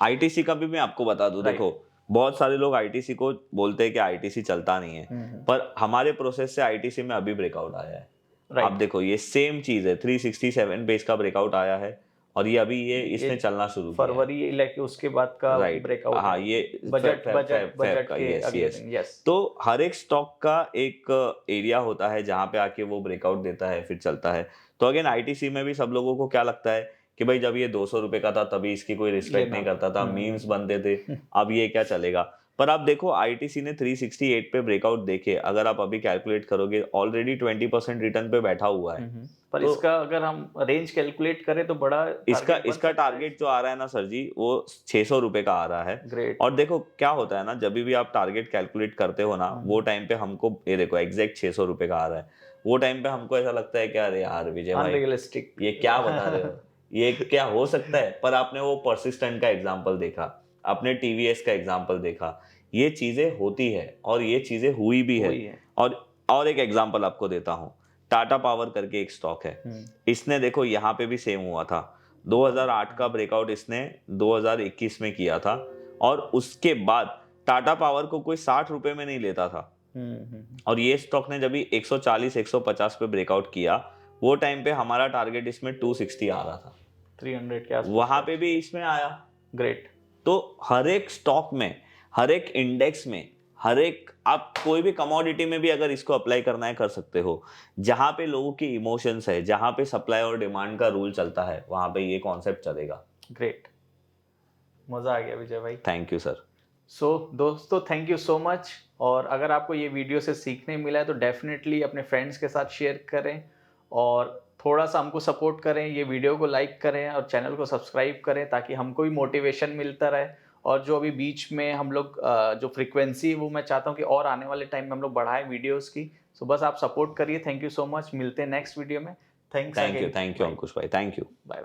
ITC का भी मैं आपको बता दूं, देखो बहुत सारे लोग ITC को बोलते हैं कि ITC चलता नहीं है, पर हमारे प्रोसेस से ITC में अभी ब्रेकआउट आया है। आप देखो ये सेम चीज है, 367 पे इसका ब्रेकआउट आया है, और ये अभी ये इसने चलना शुरू किया है। फरवरी लेके उसके बाद का ब्रेकआउट। हाँ, ये बजट का, यस। तो हर एक स्टॉक का एक एरिया होता है जहां पे आके वो ब्रेकआउट देता है, फिर चलता है। तो अगेन ITC में भी सब लोगों को क्या लगता है कि भाई जब ये 200 रुपए का था तभी इसकी कोई रिस्पेक्ट नहीं करता था, मीम्स बनते थे, अब ये क्या चलेगा। पर आप देखो ITC ने 368 पे ब्रेकआउट देखे, अगर आप अभी कैलकुलेट करोगे ऑलरेडी 20% रिटर्न पे बैठा हुआ है। पर तो इसका अगर हम रेंज कैलकुलेट करें तो बड़ा इसका टारगेट जो आ रहा है ना सर जी, वो 600 रुपए का आ रहा है। ग्रेट। और देखो क्या होता है ना, जब भी आप टारगेट कैलकुलेट करते हो ना, वो टाइम पे हमको ये देखो एग्जैक्ट 600 रुपए का आ रहा है। वो टाइम पे हमको ऐसा लगता है कि अरे यार विजय भाई, अनरियलिस्टिक। ये क्या बता रहे हो, ये क्या हो सकता है? पर आपने वो परसिस्टेंट का एग्जाम्पल देखा, आपने टीवीएस का एग्जाम्पल देखा, ये चीजें होती है और ये चीजें हुई भी है। वही है। और एक एग्जाम्पल आपको देता हूँ, टाटा पावर करके एक स्टॉक है। इसने देखो यहाँ पे भी सेम हुआ था, 2008 का ब्रेकआउट इसने 2021 में किया था, और उसके बाद टाटा पावर को कोई 60 रुपए में नहीं लेता था। और ये स्टॉक ने जब भी 140 150 पे ब्रेकआउट किया, वो टाइम पे हमारा टारगेट इसमें 260 आ रहा था, 300 के आसपास। वहां पे भी इसमें आया। ग्रेट। तो हर एक स्टॉक में, हर एक इंडेक्स में, हर एक, आप कोई भी कमोडिटी में भी अगर इसको अप्लाई करना है कर सकते हो। जहां पे लोगों की इमोशंस है, जहां पे सप्लाई और डिमांड का रूल चलता है, वहां पे ये कॉन्सेप्ट चलेगा। ग्रेट, मज़ा आ गया विजय भाई। Thank you sir. सो दोस्तों, थैंक यू सो मच। और अगर आपको ये वीडियो से सीखने मिला है तो डेफिनेटली अपने फ्रेंड्स के साथ शेयर करें और थोड़ा सा हमको सपोर्ट करें, ये वीडियो को लाइक करें और चैनल को सब्सक्राइब करें ताकि हमको भी मोटिवेशन मिलता रहे। और जो अभी बीच में हम लोग जो फ्रीक्वेंसी वो मैं चाहता हूँ कि और आने वाले टाइम में हम लोग बढ़ाएं वीडियोस की। सो बस आप सपोर्ट करिए। थैंक यू सो मच, मिलते हैं नेक्स्ट वीडियो में। Thanks again. Thank you Ankush भाई, थैंक यू। बाय।